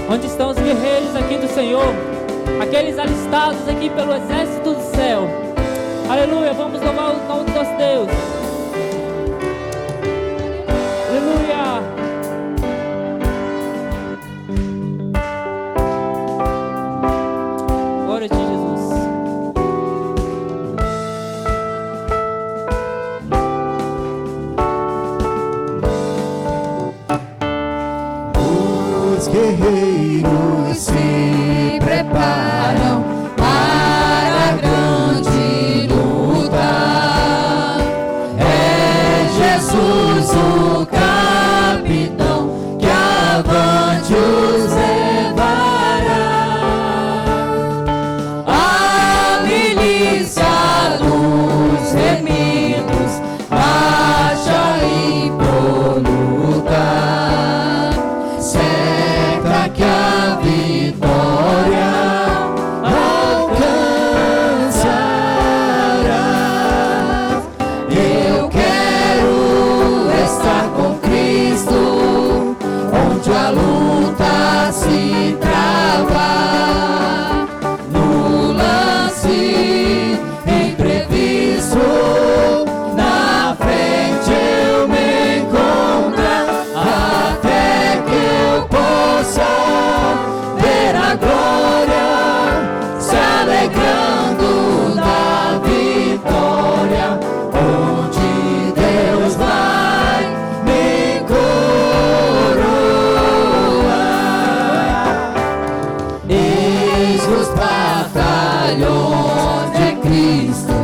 onde estão os guerreiros aqui do Senhor, aqueles alistados aqui pelo exército do céu. Aleluia, vamos louvar o nome do nosso Deus. Aleluia. Glória a ti, Jesus. Os guerreiros se preparam para a grande luta. É Jesus o capitão que avante os levará. A milícia dos remidos marcha impoluta. Certa que a vitória alcançará. Eu quero estar com Cristo, onde a luta se trava. No lance imprevisto, na frente eu me encontrar, até que eu possa ver a glória se alegrando da vitória, onde Deus vai me coroar. Eis os batalhões de Cristo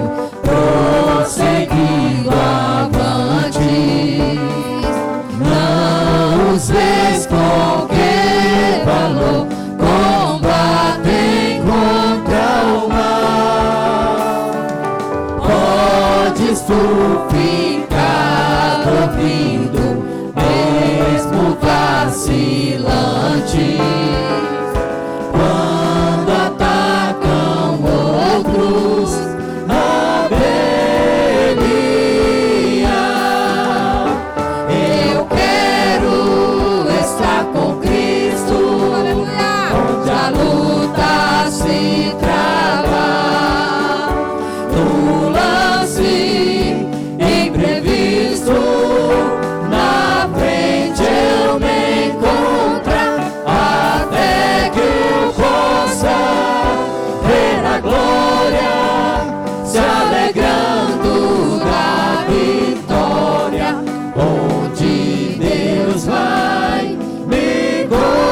prosseguindo avante. Não os vês com que valor combatem contra o mal. Podes tu ficar dormindo, mesmo vacilante, quando atacam outros a pelear. Eu quero estar com Cristo, onde a luta se trava. No lance imprevisto, na frente eu me encontrar, até que eu possa ver a glória se alegrando da vitória, onde Deus vai me coroar.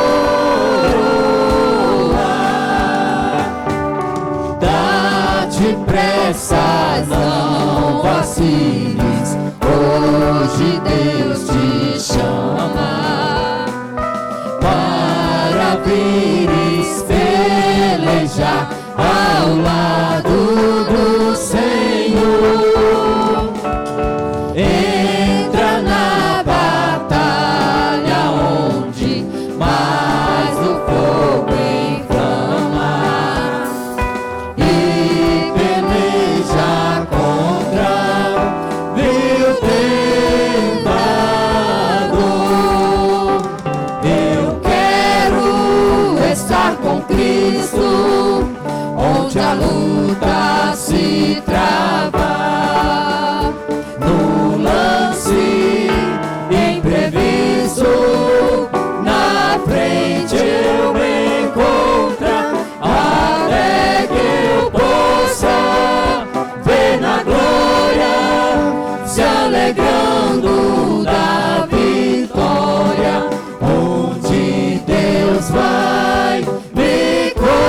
Dá-te pressa, não vaciles, hoje Deus te chama para vires pelejar ao lado do Senhor. Entra na batalha onde mais o fogo inflama, e peleja contra vil tentador. Eu quero estar com Cristo, onde a luta se trava. No lance imprevisto, na frente eu me encontrar, até que eu possa ver na glória se alegrando da vitória, onde Deus vai me coroar.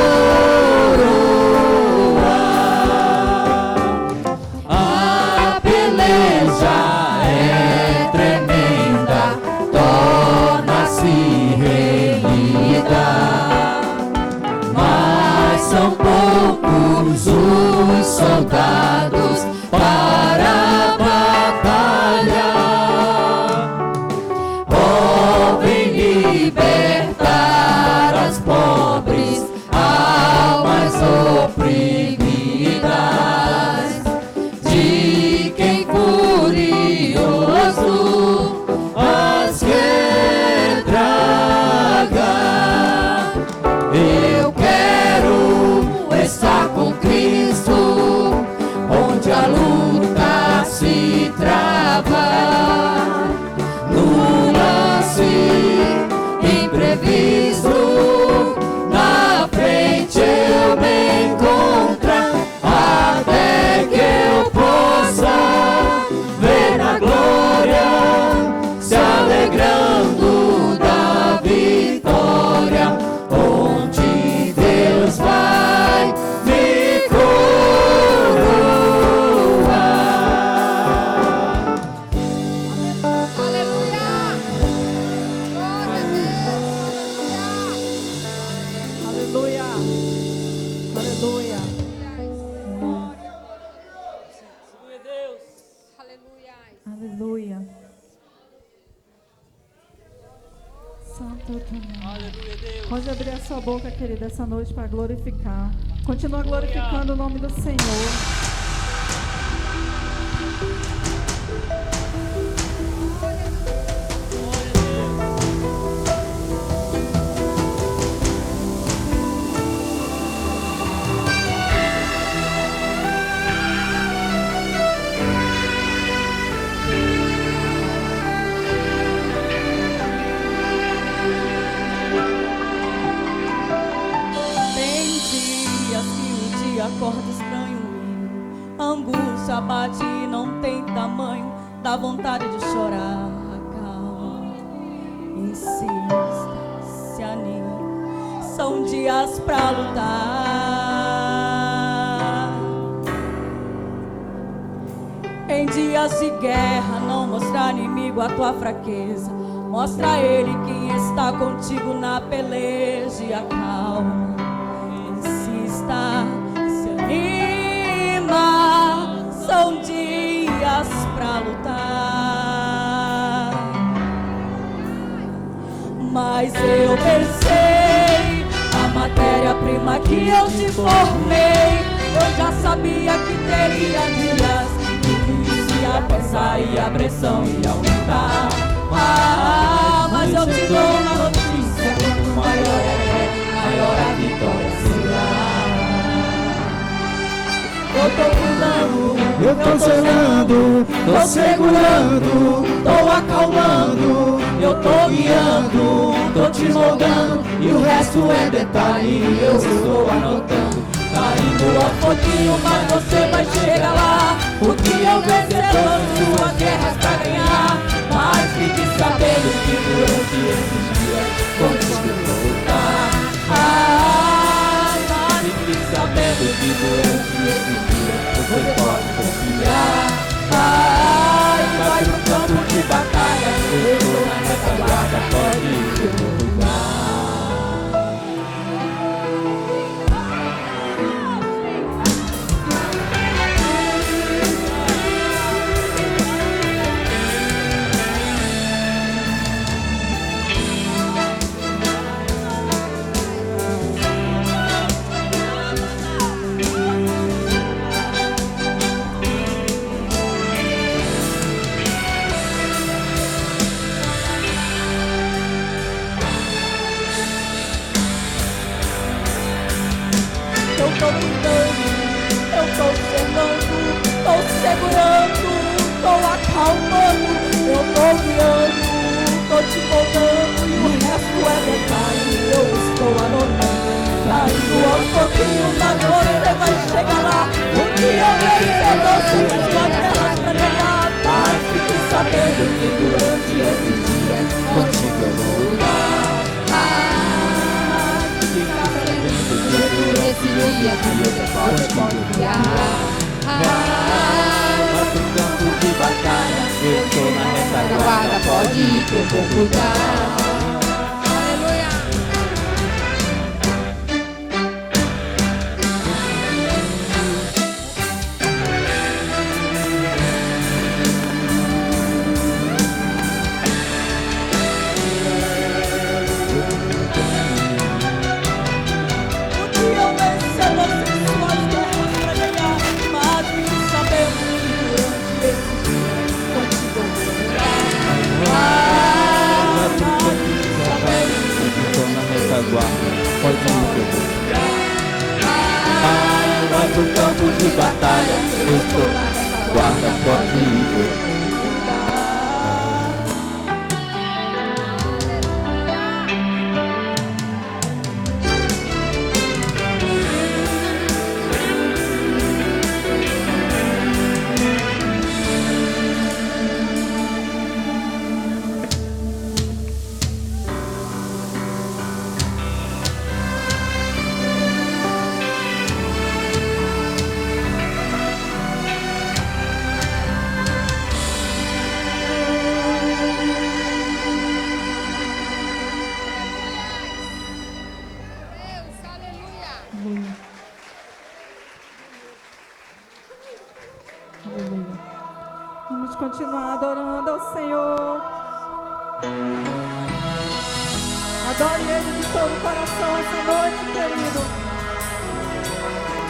imprevisto na frente eu me encontrar, até que eu possa ver na glória, se alegrando da vitória, onde Deus vai me coroar. Aleluia! Glória a Aleluia. Aleluia. Deus. Deus! Aleluia! Aleluia. Santo teu nome. Aleluia, Deus. Pode abrir a sua boca, querida, essa noite para glorificar. Continua glorificando o nome do Senhor. Tem dias que o dia acorda estranho, a angústia bate e não tem tamanho, dá vontade de chorar. Calma, insista, se anime, são dias pra lutar. Em dias de guerra, não mostra inimigo a tua fraqueza, mostra a ele quem está contigo na peleja. Calma, insista, se anima, são dias pra lutar. Mas eu pensei, a matéria-prima que eu te formei, eu já sabia que teria dias que ia pesar e a pressão ia aumentar. Mas eu te dou uma notícia, quanto maior é, maior a vitória será. Eu tô cuidando, Eu tô zelando, tô segurando, tô acalmando, eu tô guiando, tô te moldando, e o resto é detalhe, eu estou anotando. tá indo aos pouquinho, mas você vai chegar lá. O que eu vencedor, suas guerras pra ganhar. Mas fique sabendo que durante esses dias contigo vou lutar. Mas fique sabendo que durante esses dias você pode confiar. Vai pro campo de batalha, eu estou na retaguarda, pode ir que eu vou cuidar. Eu tô cuidando, eu tô observando, tô segurando, tô acalmando, eu tô guiando, tô te moldando, e o resto é detalhe, eu estou anotando. Tá indo aos pouquinhos, mas você vai chegar lá. O que eu vencedor, suas guerras pra ganhar. Mas fique sabendo que durante esses dias contigo eu vou lutar. Esse dia que você pode confiar. Vai pro campo de batalha, eu tô na Retaguarda, pode ir que eu vou cuidar. Aleluia. O que eu vencedor, suas guerras pra ganhar. Mas fique sabendo que durante esses dias contigo eu vou lutar. Pode ir que eu vou. Vai pro campo de batalha, eu estou na Guarda, pode ir que eu vou. continuar adorando ao Senhor. Adore Ele de todo o coração essa noite, querido.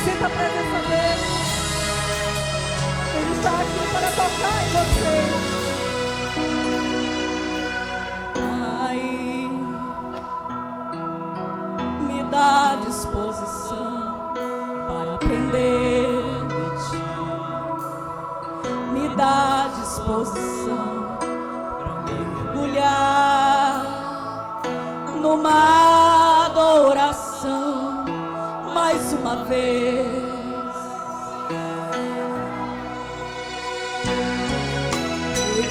Sinta a presença dEle. Ele está aqui para tocar em você. Pai, me dá disposição para aprender de Ti. Me dá disposição para mergulhar numa adoração mais uma vez.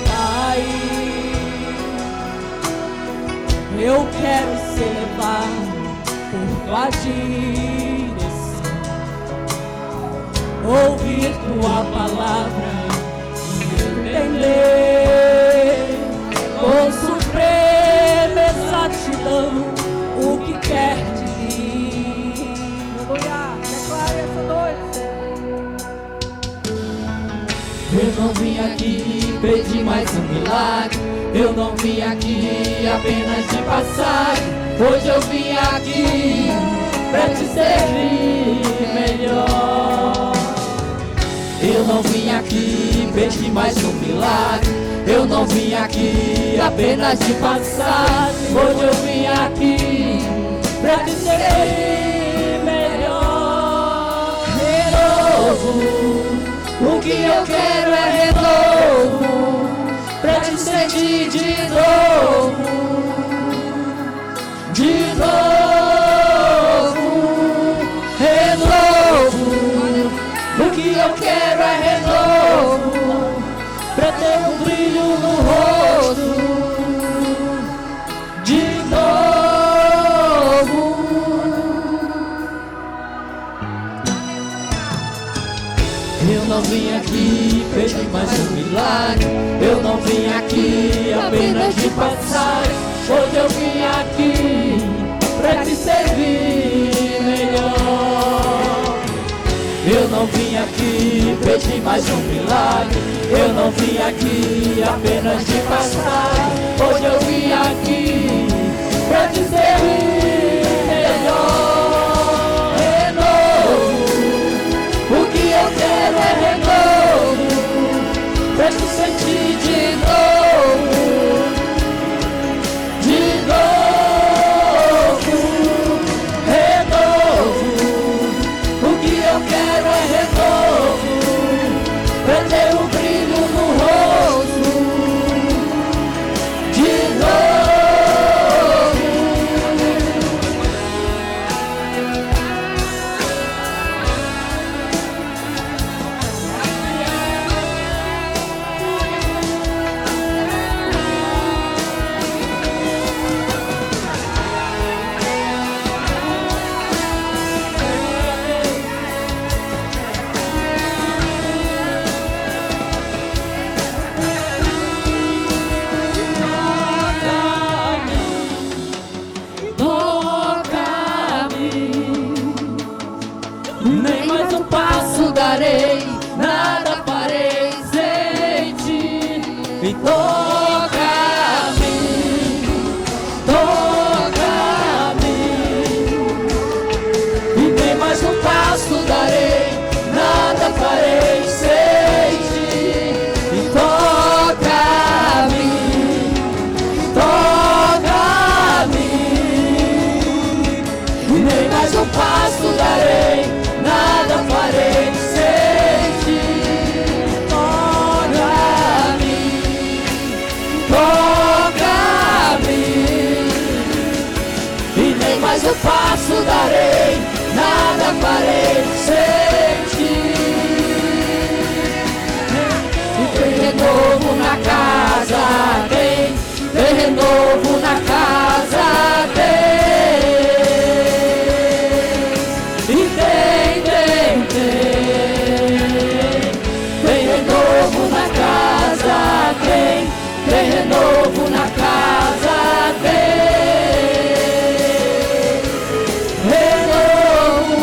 Pai, eu quero ser levado por Tua direção, ouvir Tua palavra e entender com suprema exatidão o que quer de mim. Aleluia. Declare essa noite. Eu não vim aqui pedir mais um milagre. Eu não vim aqui apenas de passagem. Hoje eu vim aqui pra te servir melhor. Eu não vim aqui pedir mais um milagre. Eu não vim aqui apenas de passagem. Hoje eu vim aqui pra te servir melhor. Renovo. O que eu quero é renovo, pra te sentir de novo, de novo, renovo. O que eu quero é renovo, pra ter um brilho no rosto, de novo. Eu não vim aqui pedir mais um milagre. Eu não vim aqui apenas de passagem. Hoje eu vim aqui pra te servir melhor. Eu não vim aqui pedir mais um milagre. Eu não vim aqui apenas de passagem. Hoje eu vim aqui pra te servir melhor. Renovo. O que eu quero é renovo, pra te sentir de novo, de novo, renovo. O que eu quero é renovo, pra ter um brilho no rosto, de novo. Nem mais um passo darei, nada farei sem ti. E toca-me, toca-me. E nem mais um passo darei, nada farei sem ti. E toca-me, toca-me. E nem mais um passo darei, nada farei sem ti. Toca-me, toca-me. E nem mais um passo darei, nada farei sem ti. E tem renovo na casa, tem renovo na casa, tem. Tem renovo na casa, tem renovo na casa, tem. Renovo,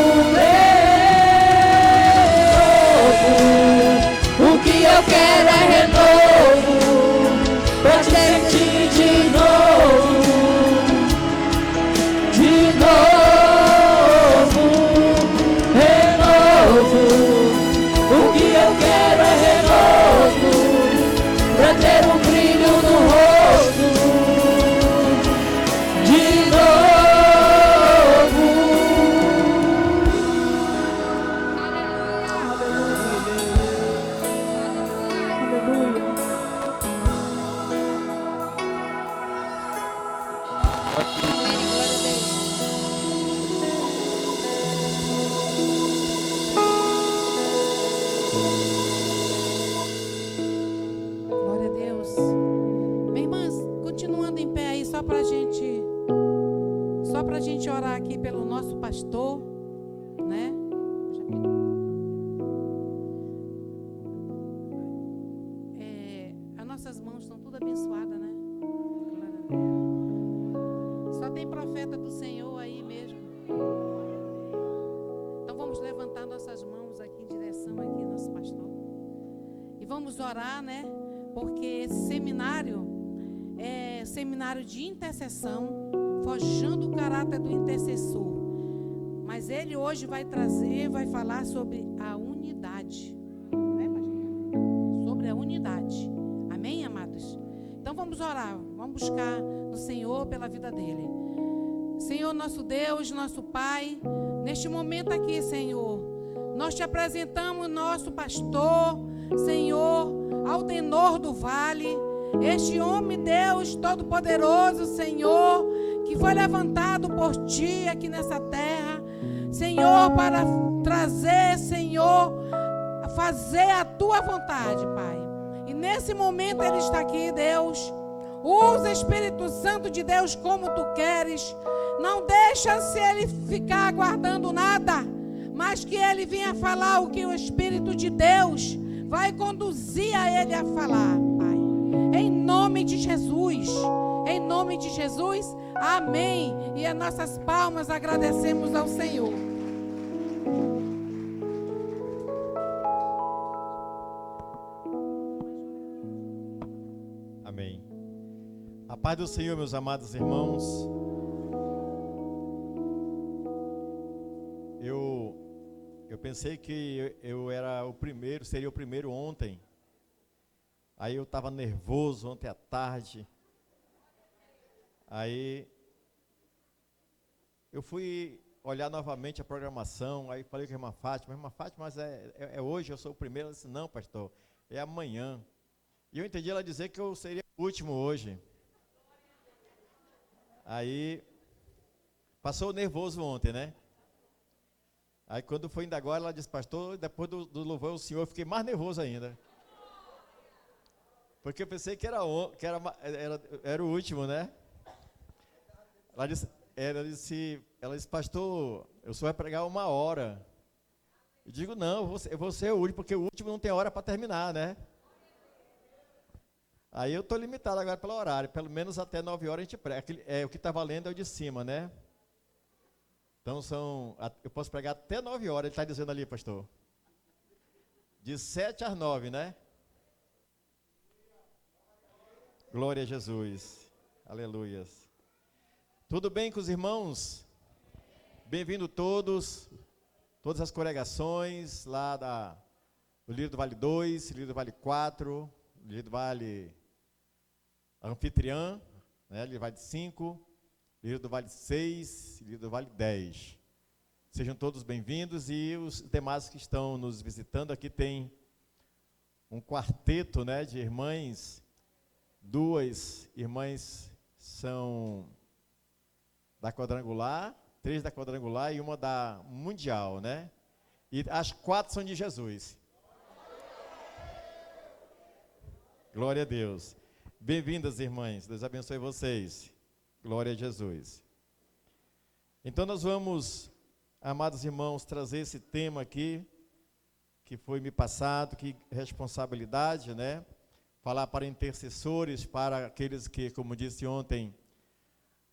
Só para a gente orar aqui pelo nosso pastor, né? As nossas mãos estão tudo abençoadas, né? Só tem profeta do Senhor aí mesmo. Então vamos levantar nossas mãos aqui em direção aqui ao nosso pastor. E vamos orar, né? Porque esse seminário é seminário de intercessão, forjando o caráter do intercessor. Mas ele hoje vai falar sobre a unidade. Né, pastor? Sobre a unidade. Amém, amados? Então vamos orar, vamos buscar no Senhor pela vida dele. Senhor, nosso Deus, nosso Pai, neste momento aqui, Senhor, nós te apresentamos nosso pastor, Senhor, Aldenor do Vale, este homem, Deus Todo-Poderoso, Senhor, que foi levantado por Ti aqui nessa terra, Senhor, para trazer, Senhor, fazer a Tua vontade, Pai. E nesse momento ele está aqui, Deus. Usa, Espírito Santo de Deus, como Tu queres. Não deixa se ele ficar aguardando nada, mas que ele venha falar o que o Espírito de Deus vai conduzir a ele a falar, Pai. Em nome de Jesus. Em nome de Jesus. Amém. E as nossas palmas agradecemos ao Senhor. Amém. A paz do Senhor, meus amados irmãos. Eu pensei que eu era o primeiro, seria o primeiro ontem. Aí eu estava nervoso ontem à tarde. Aí eu fui olhar novamente a programação. Aí falei com a irmã Fátima, mas é hoje, eu sou o primeiro. Ela disse, não, pastor, é amanhã. E eu entendi ela dizer que eu seria o último hoje. Aí passou nervoso ontem, né? Aí quando foi indo agora, ela disse, pastor, depois do louvor ao Senhor, eu fiquei mais nervoso ainda. Porque eu pensei que era o último, né? Ela disse, pastor, eu só vou pregar 1 hora. Eu digo, não, eu vou ser o último, porque o último não tem hora para terminar, né? Aí eu estou limitado agora pelo horário, pelo menos até 9 horas a gente prega. O que está valendo é o de cima, né? Então eu posso pregar até 9 horas, ele está dizendo ali, pastor. De 7 às 9, né? Glória a Jesus. Aleluias. Tudo bem com os irmãos? Bem-vindo todas as congregações lá do Lírio do Vale 2, Lírio do Vale 4, Lírio do Vale Anfitriã, né? Lírio do Vale 5, Lírio do Vale 6, Lírio do Vale 10. Sejam todos bem-vindos e os demais que estão nos visitando. Aqui tem um quarteto, né, de irmãs. 2 irmãs são da quadrangular, 3 da quadrangular e 1 da mundial, né? E as 4 são de Jesus. Glória a Deus. Bem-vindas, irmãs. Deus abençoe vocês. Glória a Jesus. Então nós vamos, amados irmãos, trazer esse tema aqui, que foi me passado, que responsabilidade, né? Falar para intercessores, para aqueles que, como disse ontem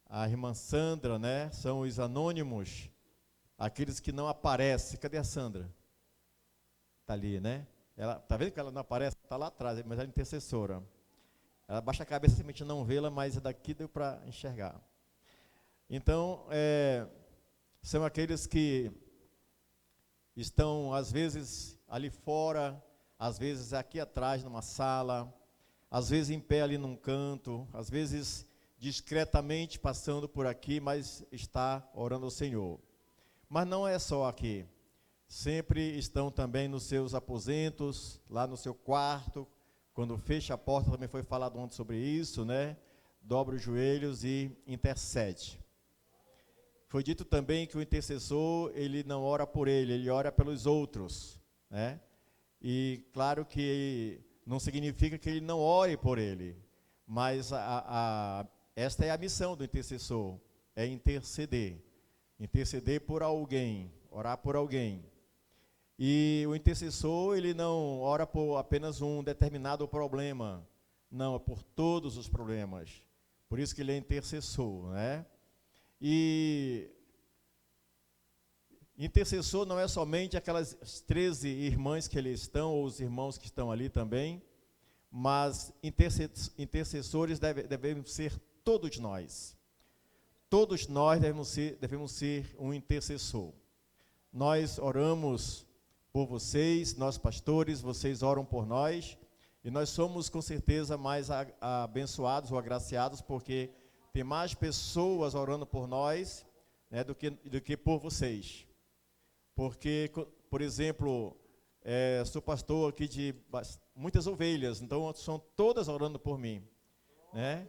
a irmã Sandra, né? São os anônimos, aqueles que não aparecem. Cadê a Sandra? Está ali, né? Ela, tá vendo que ela não aparece? Está lá atrás, mas ela é intercessora. Ela baixa a cabeça, simplesmente não vê-la, mas daqui deu para enxergar. Então, são aqueles que estão, às vezes, ali fora, às vezes aqui atrás, numa sala, às vezes em pé ali num canto, às vezes discretamente passando por aqui, mas está orando ao Senhor. Mas não é só aqui. Sempre estão também nos seus aposentos, lá no seu quarto. Quando fecha a porta, também foi falado ontem sobre isso, né? Dobra os joelhos e intercede. Foi dito também que o intercessor, ele não ora por ele ora pelos outros, né? E claro que não significa que ele não ore por ele, mas esta é a missão do intercessor, é interceder. Interceder por alguém, orar por alguém. E o intercessor, ele não ora por apenas um determinado problema. Não, é por todos os problemas. Por isso que ele é intercessor, né? E intercessor não é somente aquelas 13 irmãs que ali estão, ou os irmãos que estão ali também, mas intercessores devemos ser todos nós. Todos nós devemos ser um intercessor. Nós oramos por vocês, nós pastores, vocês oram por nós, e nós somos com certeza mais abençoados ou agraciados, porque tem mais pessoas orando por nós, né, do que por vocês. Porque, por exemplo, sou pastor aqui de muitas ovelhas, então são todas orando por mim, né?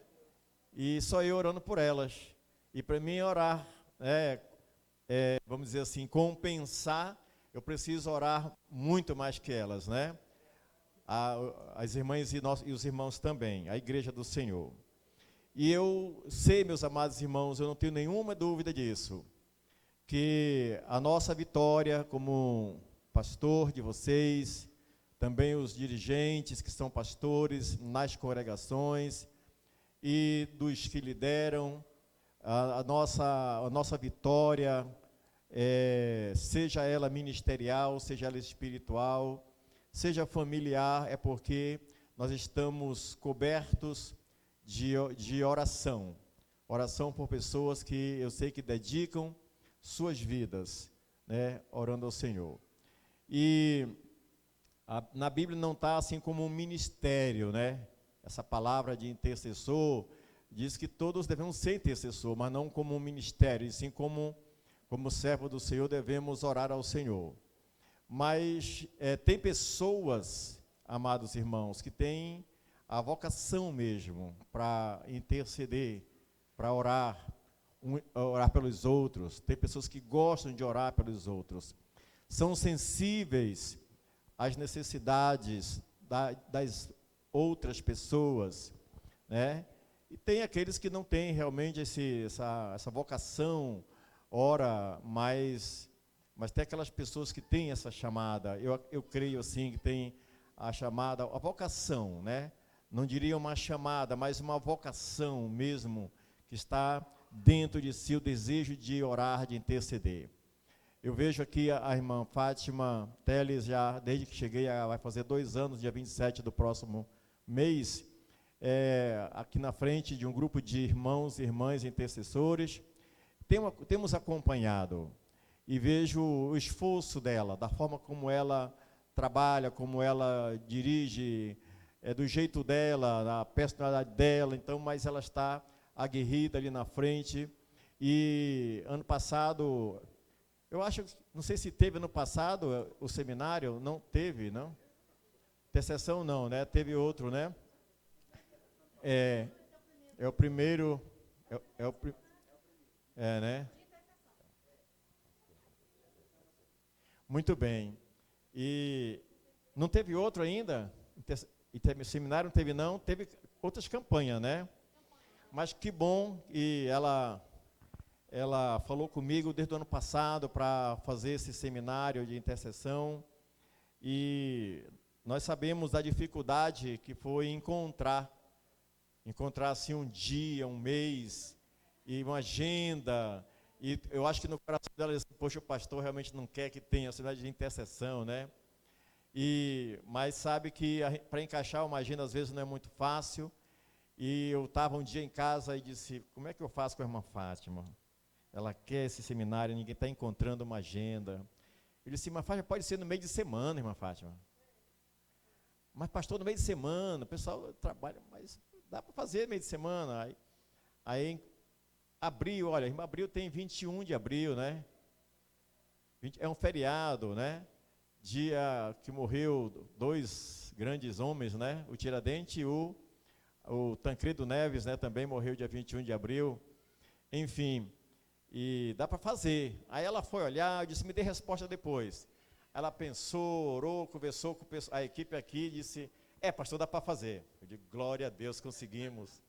E só eu orando por elas. E para mim orar, vamos dizer assim, compensar, eu preciso orar muito mais que elas, né? As irmãs e os irmãos também, a igreja do Senhor. E eu sei, meus amados irmãos, eu não tenho nenhuma dúvida disso, que a nossa vitória como pastor de vocês, também os dirigentes que são pastores nas congregações e dos que lideram, a nossa vitória, seja ela ministerial, seja ela espiritual, seja familiar, é porque nós estamos cobertos de oração. Oração por pessoas que eu sei que dedicam suas vidas, né, orando ao Senhor. E na Bíblia não está assim como um ministério, né? Essa palavra de intercessor diz que todos devemos ser intercessor, mas não como um ministério, e sim como servo do Senhor devemos orar ao Senhor. Mas tem pessoas, amados irmãos, que têm a vocação mesmo para interceder, para orar pelos outros. Tem pessoas que gostam de orar pelos outros. São sensíveis às necessidades das outras pessoas, né? E tem aqueles que não têm realmente essa vocação, ora, mas tem aquelas pessoas que têm essa chamada. Eu creio assim que tem a chamada, a vocação, né? Não diria uma chamada, mas uma vocação mesmo, que está dentro de si o desejo de orar, de interceder. Eu vejo aqui a irmã Fátima Teles, já desde que cheguei, vai fazer 2 anos, dia 27 do próximo mês, aqui na frente de um grupo de irmãos e irmãs intercessores. Temos acompanhado e vejo o esforço dela, da forma como ela trabalha, como ela dirige, do jeito dela, da personalidade dela, então, mas ela está aguerrida ali na frente. E ano passado, eu acho, não sei se teve ano passado o seminário, não teve, não? Intercessão não, né? Teve outro, né? É o primeiro, né? Muito bem. E não teve outro ainda? Seminário não teve não, teve outras campanhas, né? Mas que bom, e ela falou comigo desde o ano passado para fazer esse seminário de intercessão, e nós sabemos da dificuldade que foi encontrar assim um dia, um mês, e uma agenda, e eu acho que no coração dela, poxa, o pastor realmente não quer que tenha a seminário de intercessão, né? Mas sabe que para encaixar uma agenda às vezes não é muito fácil. E eu estava um dia em casa e disse, como é que eu faço com a irmã Fátima? Ela quer esse seminário, ninguém está encontrando uma agenda. Eu disse, irmã Fátima, pode ser no meio de semana, irmã Fátima. Mas pastor, no meio de semana, o pessoal trabalha, mas dá para fazer no meio de semana. Aí abril, olha, abril tem 21 de abril, né? É um feriado, né? Dia que morreu 2 grandes homens, né? O Tiradentes e o Tancredo Neves, né? Também morreu dia 21 de abril. Enfim, e dá para fazer. Aí ela foi olhar, eu disse, me dê resposta depois. Ela pensou, orou, conversou com a equipe aqui e disse, pastor, dá para fazer. Eu digo, glória a Deus, conseguimos.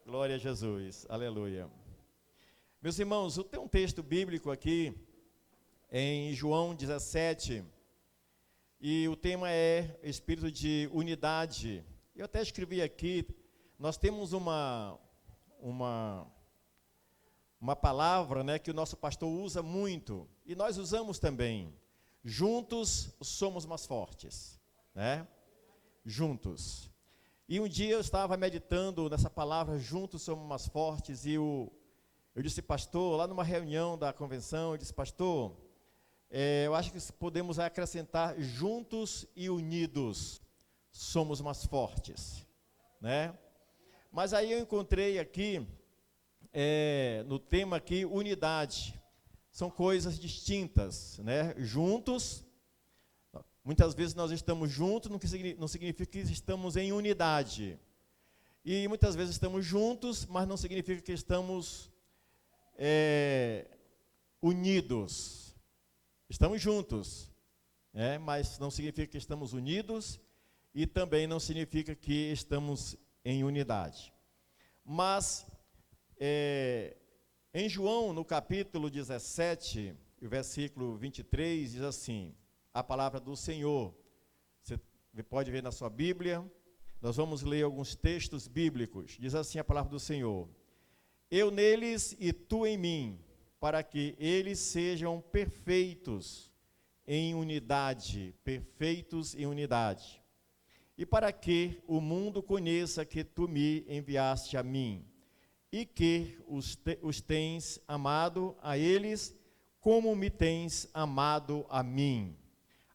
Glória a Jesus, aleluia. Meus irmãos, eu tenho um texto bíblico aqui, em João 17, e o tema é espírito de unidade. Eu até escrevi aqui, nós temos uma palavra, né, que o nosso pastor usa muito, e nós usamos também. Juntos somos mais fortes, né? Juntos. E um dia eu estava meditando nessa palavra, juntos somos mais fortes, e eu disse, pastor, lá numa reunião da convenção, eu disse, pastor, eu acho que podemos acrescentar juntos e unidos somos mais fortes, né? Mas aí eu encontrei aqui, no tema aqui, unidade. São coisas distintas, né? Juntos, muitas vezes nós estamos juntos, não significa que estamos em unidade. E muitas vezes estamos juntos, mas não significa que estamos unidos. Estamos juntos, né? Mas não significa que estamos unidos e também não significa que estamos em unidade. Mas, em João, no capítulo 17, o versículo 23, diz assim, a palavra do Senhor. Você pode ver na sua Bíblia, nós vamos ler alguns textos bíblicos. Diz assim a palavra do Senhor: eu neles e tu em mim, para que eles sejam perfeitos em unidade, perfeitos em unidade. E para que o mundo conheça que tu me enviaste a mim, e que os tens amado a eles, como me tens amado a mim.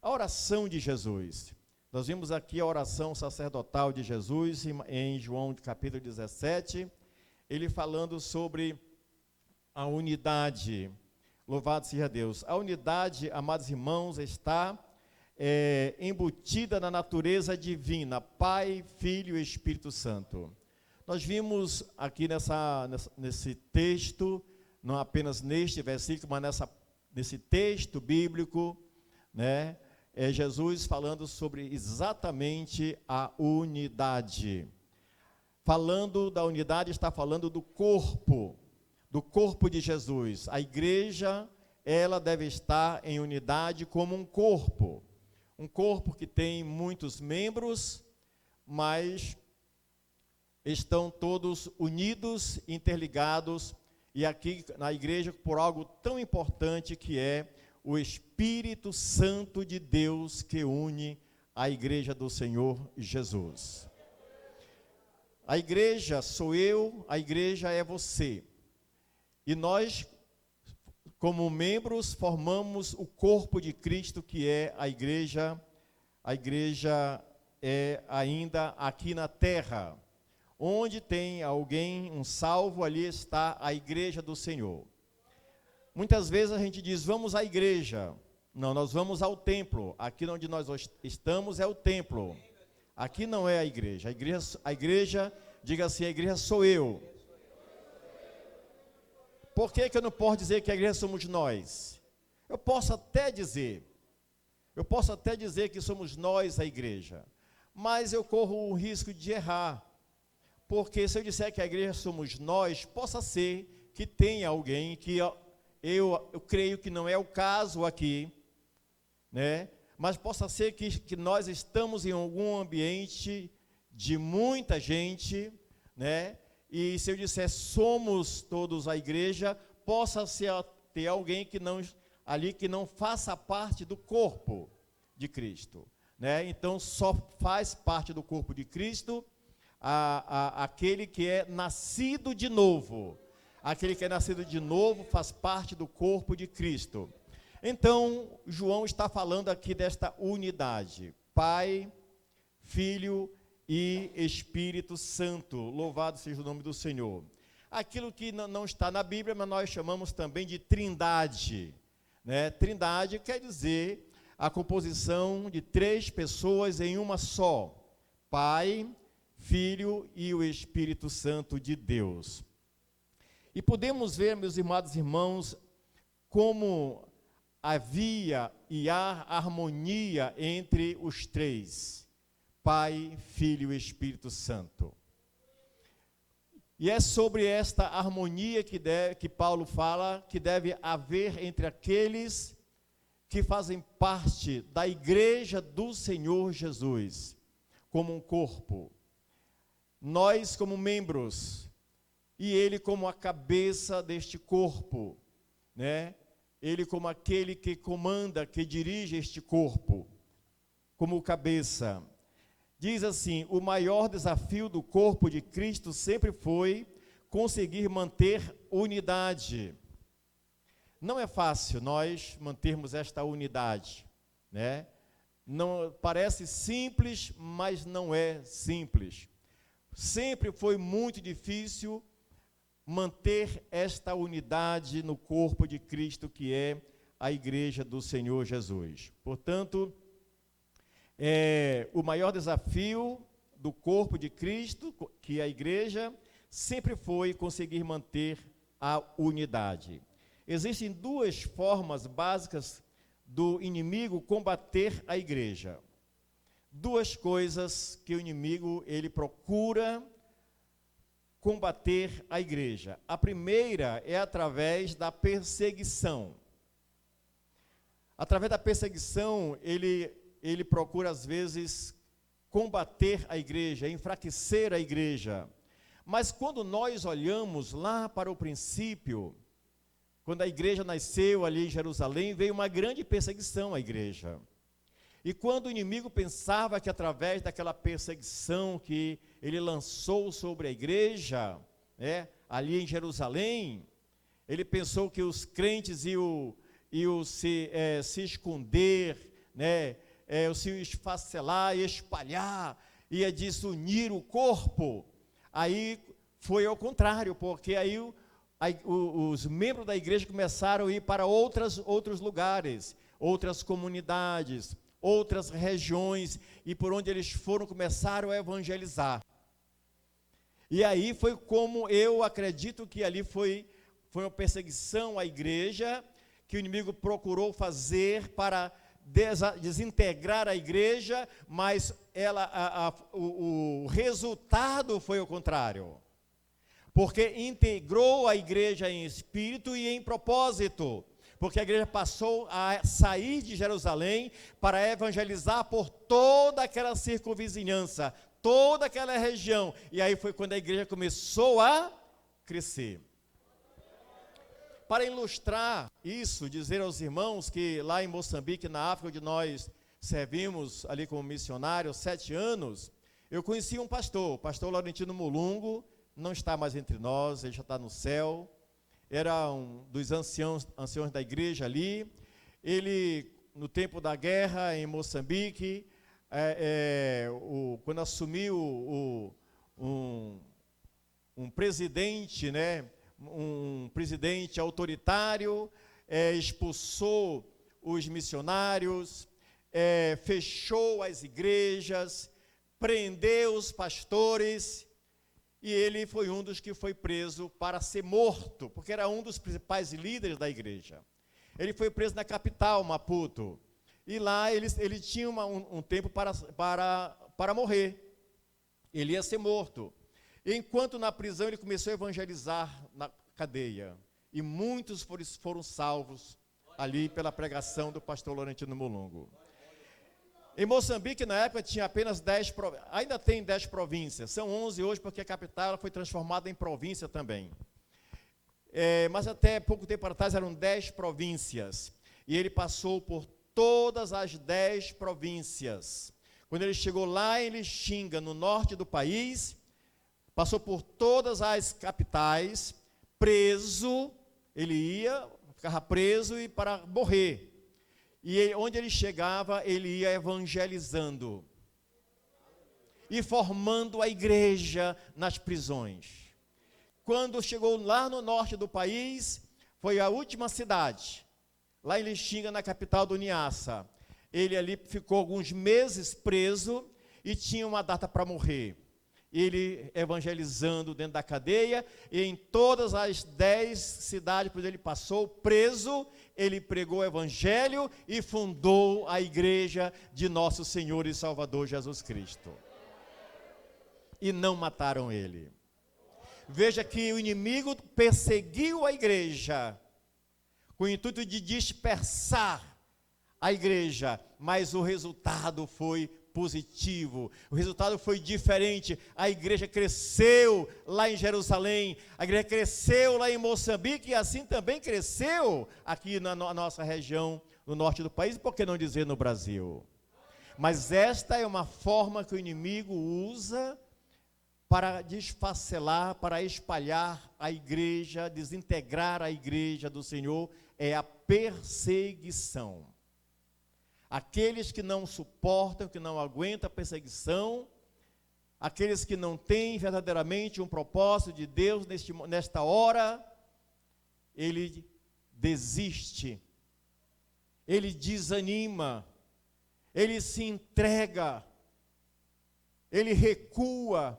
A oração de Jesus. Nós vimos aqui a oração sacerdotal de Jesus, em João capítulo 17, ele falando sobre a unidade. Louvado seja Deus. A unidade, amados irmãos, está embutida na natureza divina, Pai, Filho e Espírito Santo. Nós vimos aqui nesse texto, não apenas neste versículo, mas nesse texto bíblico, né, Jesus falando sobre exatamente a unidade. Falando da unidade, está falando do corpo de Jesus. A igreja, ela deve estar em unidade como um corpo que tem muitos membros, mas estão todos unidos, interligados, e aqui na igreja por algo tão importante que é o Espírito Santo de Deus que une a igreja do Senhor Jesus. A igreja sou eu, a igreja é você. E nós, como membros, formamos o corpo de Cristo, que é a igreja. A igreja é ainda aqui na terra. Onde tem alguém, um salvo, ali está a igreja do Senhor. Muitas vezes a gente diz, vamos à igreja. Não, nós vamos ao templo. Aqui onde nós estamos é o templo. Aqui não é a igreja. A igreja, diga assim, a igreja sou eu. Por que eu não posso dizer que a igreja somos nós? Eu posso até dizer que somos nós a igreja, mas eu corro o risco de errar, porque se eu disser que a igreja somos nós, possa ser que tenha alguém que eu creio que não é o caso aqui, né? Mas possa ser que nós estamos em algum ambiente de muita gente, né? E se eu disser somos todos a igreja, possa ter alguém que não faça parte do corpo de Cristo, né? Então só faz parte do corpo de Cristo aquele que é nascido de novo. Aquele que é nascido de novo faz parte do corpo de Cristo. Então João está falando aqui desta unidade, Pai, Filho e Espírito Santo. Louvado seja o nome do Senhor. Aquilo que não está na Bíblia, mas nós chamamos também de trindade, né? Trindade quer dizer a composição de 3 pessoas em uma só: Pai, Filho e o Espírito Santo de Deus. E podemos ver, meus amados irmãos, como havia e há harmonia entre os 3, Pai, Filho e Espírito Santo. E é sobre esta harmonia que Paulo fala, que deve haver entre aqueles que fazem parte da igreja do Senhor Jesus, como um corpo. Nós como membros, e ele como a cabeça deste corpo, né? Ele como aquele que comanda, que dirige este corpo, como cabeça. Diz assim: o maior desafio do corpo de Cristo sempre foi conseguir manter unidade. Não é fácil nós mantermos esta unidade, né? Não, parece simples, mas não é simples. Sempre foi muito difícil manter esta unidade no corpo de Cristo, que é a igreja do Senhor Jesus. Portanto, o maior desafio do corpo de Cristo, que é a igreja, sempre foi conseguir manter a unidade. Existem duas formas básicas do inimigo combater a igreja. Duas coisas que o inimigo ele procura combater a igreja. A primeira é através da perseguição. Através da perseguição, ele procura às vezes combater a igreja, enfraquecer a igreja. Mas quando nós olhamos lá para o princípio, quando a igreja nasceu ali em Jerusalém, veio uma grande perseguição à igreja. E quando o inimigo pensava que através daquela perseguição que ele lançou sobre a igreja, né, ali em Jerusalém, ele pensou que os crentes iam se esconder, né, se esfacelar e espalhar, ia desunir o corpo. Aí foi ao contrário, porque aí os membros da igreja começaram a ir para outros lugares, outras comunidades, outras regiões, e por onde eles foram, começaram a evangelizar. E aí foi como eu acredito que ali foi uma perseguição à igreja, que o inimigo procurou fazer para desintegrar a igreja, mas o resultado foi o contrário. Porque integrou a igreja em espírito e em propósito. Porque a igreja passou a sair de Jerusalém para evangelizar por toda aquela circunvizinhança, toda aquela região. E aí foi quando a igreja começou a crescer. Para ilustrar isso, dizer aos irmãos que lá em Moçambique, na África, onde nós servimos ali como missionário 7 anos, eu conheci um pastor, o pastor Laurentino Mulungo, não está mais entre nós, ele já está no céu. Era um dos anciãos da igreja ali. Ele, no tempo da guerra em Moçambique, quando assumiu um presidente, né, um presidente autoritário, expulsou os missionários, fechou as igrejas, prendeu os pastores. E ele foi um dos que foi preso para ser morto, porque era um dos principais líderes da igreja. Ele foi preso na capital, Maputo. E lá ele tinha um tempo para morrer. Ele ia ser morto. E enquanto na prisão ele começou a evangelizar na cadeia. E muitos foram salvos ali pela pregação do pastor Laurentino Mulungo. Em Moçambique, na época, tinha apenas 10 ainda tem 10 províncias, são 11 hoje, porque a capital foi transformada em província também. Mas até pouco tempo atrás eram 10 províncias, e ele passou por todas as 10 províncias. Quando ele chegou lá em Lixinga, no norte do país, passou por todas as capitais, preso, ficava preso e para morrer. E onde ele chegava, ele ia evangelizando e formando a igreja nas prisões. Quando chegou lá no norte do país, foi a última cidade, lá em Lixinga, na capital do Niassa. Ele ali ficou alguns meses preso e tinha uma data para morrer. Ele evangelizando dentro da cadeia, e em todas as 10 cidades por onde ele passou, preso, ele pregou o evangelho e fundou a igreja de nosso Senhor e Salvador Jesus Cristo. E não mataram ele. Veja que o inimigo perseguiu a igreja com o intuito de dispersar a igreja, mas o resultado foi positivo, o resultado foi diferente. A igreja cresceu lá em Jerusalém, a igreja cresceu lá em Moçambique e assim também cresceu aqui na nossa região, no norte do país, por que não dizer no Brasil? Mas esta é uma forma que o inimigo usa para desfacelar, para espalhar a igreja, desintegrar a igreja do Senhor, é a perseguição. Aqueles que não suportam, que não aguentam a perseguição, aqueles que não têm verdadeiramente um propósito de Deus nesta hora, ele desiste, ele desanima, ele se entrega, ele recua,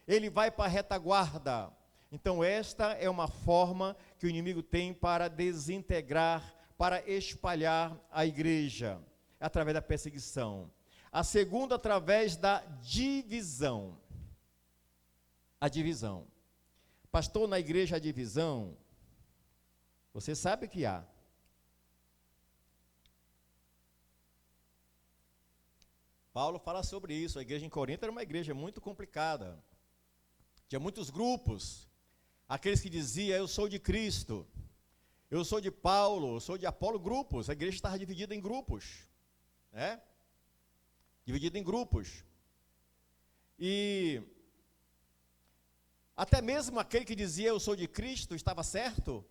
ele vai para a retaguarda. Então esta é uma forma que o inimigo tem para desintegrar, para espalhar a igreja, através da perseguição. A segunda, através da divisão. A divisão. Pastor, na igreja a divisão, você sabe que há. Paulo fala sobre isso. A igreja em Corinto era uma igreja muito complicada. Tinha muitos grupos. Aqueles que diziam, eu sou de Cristo, eu sou de Paulo, eu sou de Apolo, grupos. A igreja estava dividida em grupos. Dividido em grupos. E até mesmo aquele que dizia eu sou de Cristo estava certo?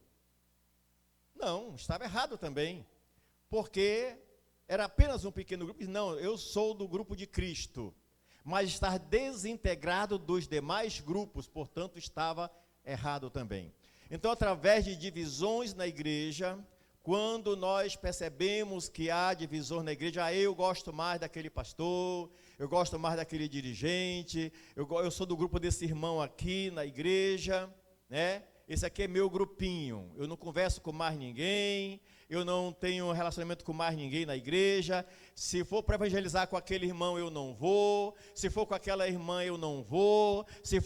Não, estava errado também, porque era apenas um pequeno grupo. Não, eu sou do grupo de Cristo, mas estar desintegrado dos demais grupos, portanto estava errado também. Então, através de divisões na igreja, quando nós percebemos que há divisões na igreja, eu gosto mais daquele pastor, eu gosto mais daquele dirigente, eu sou do grupo desse irmão aqui na igreja, né? Esse aqui é meu grupinho, eu não converso com mais ninguém, eu não tenho relacionamento com mais ninguém na igreja. Se for para evangelizar com aquele irmão, eu não vou. Se for com aquela irmã, eu não vou. Se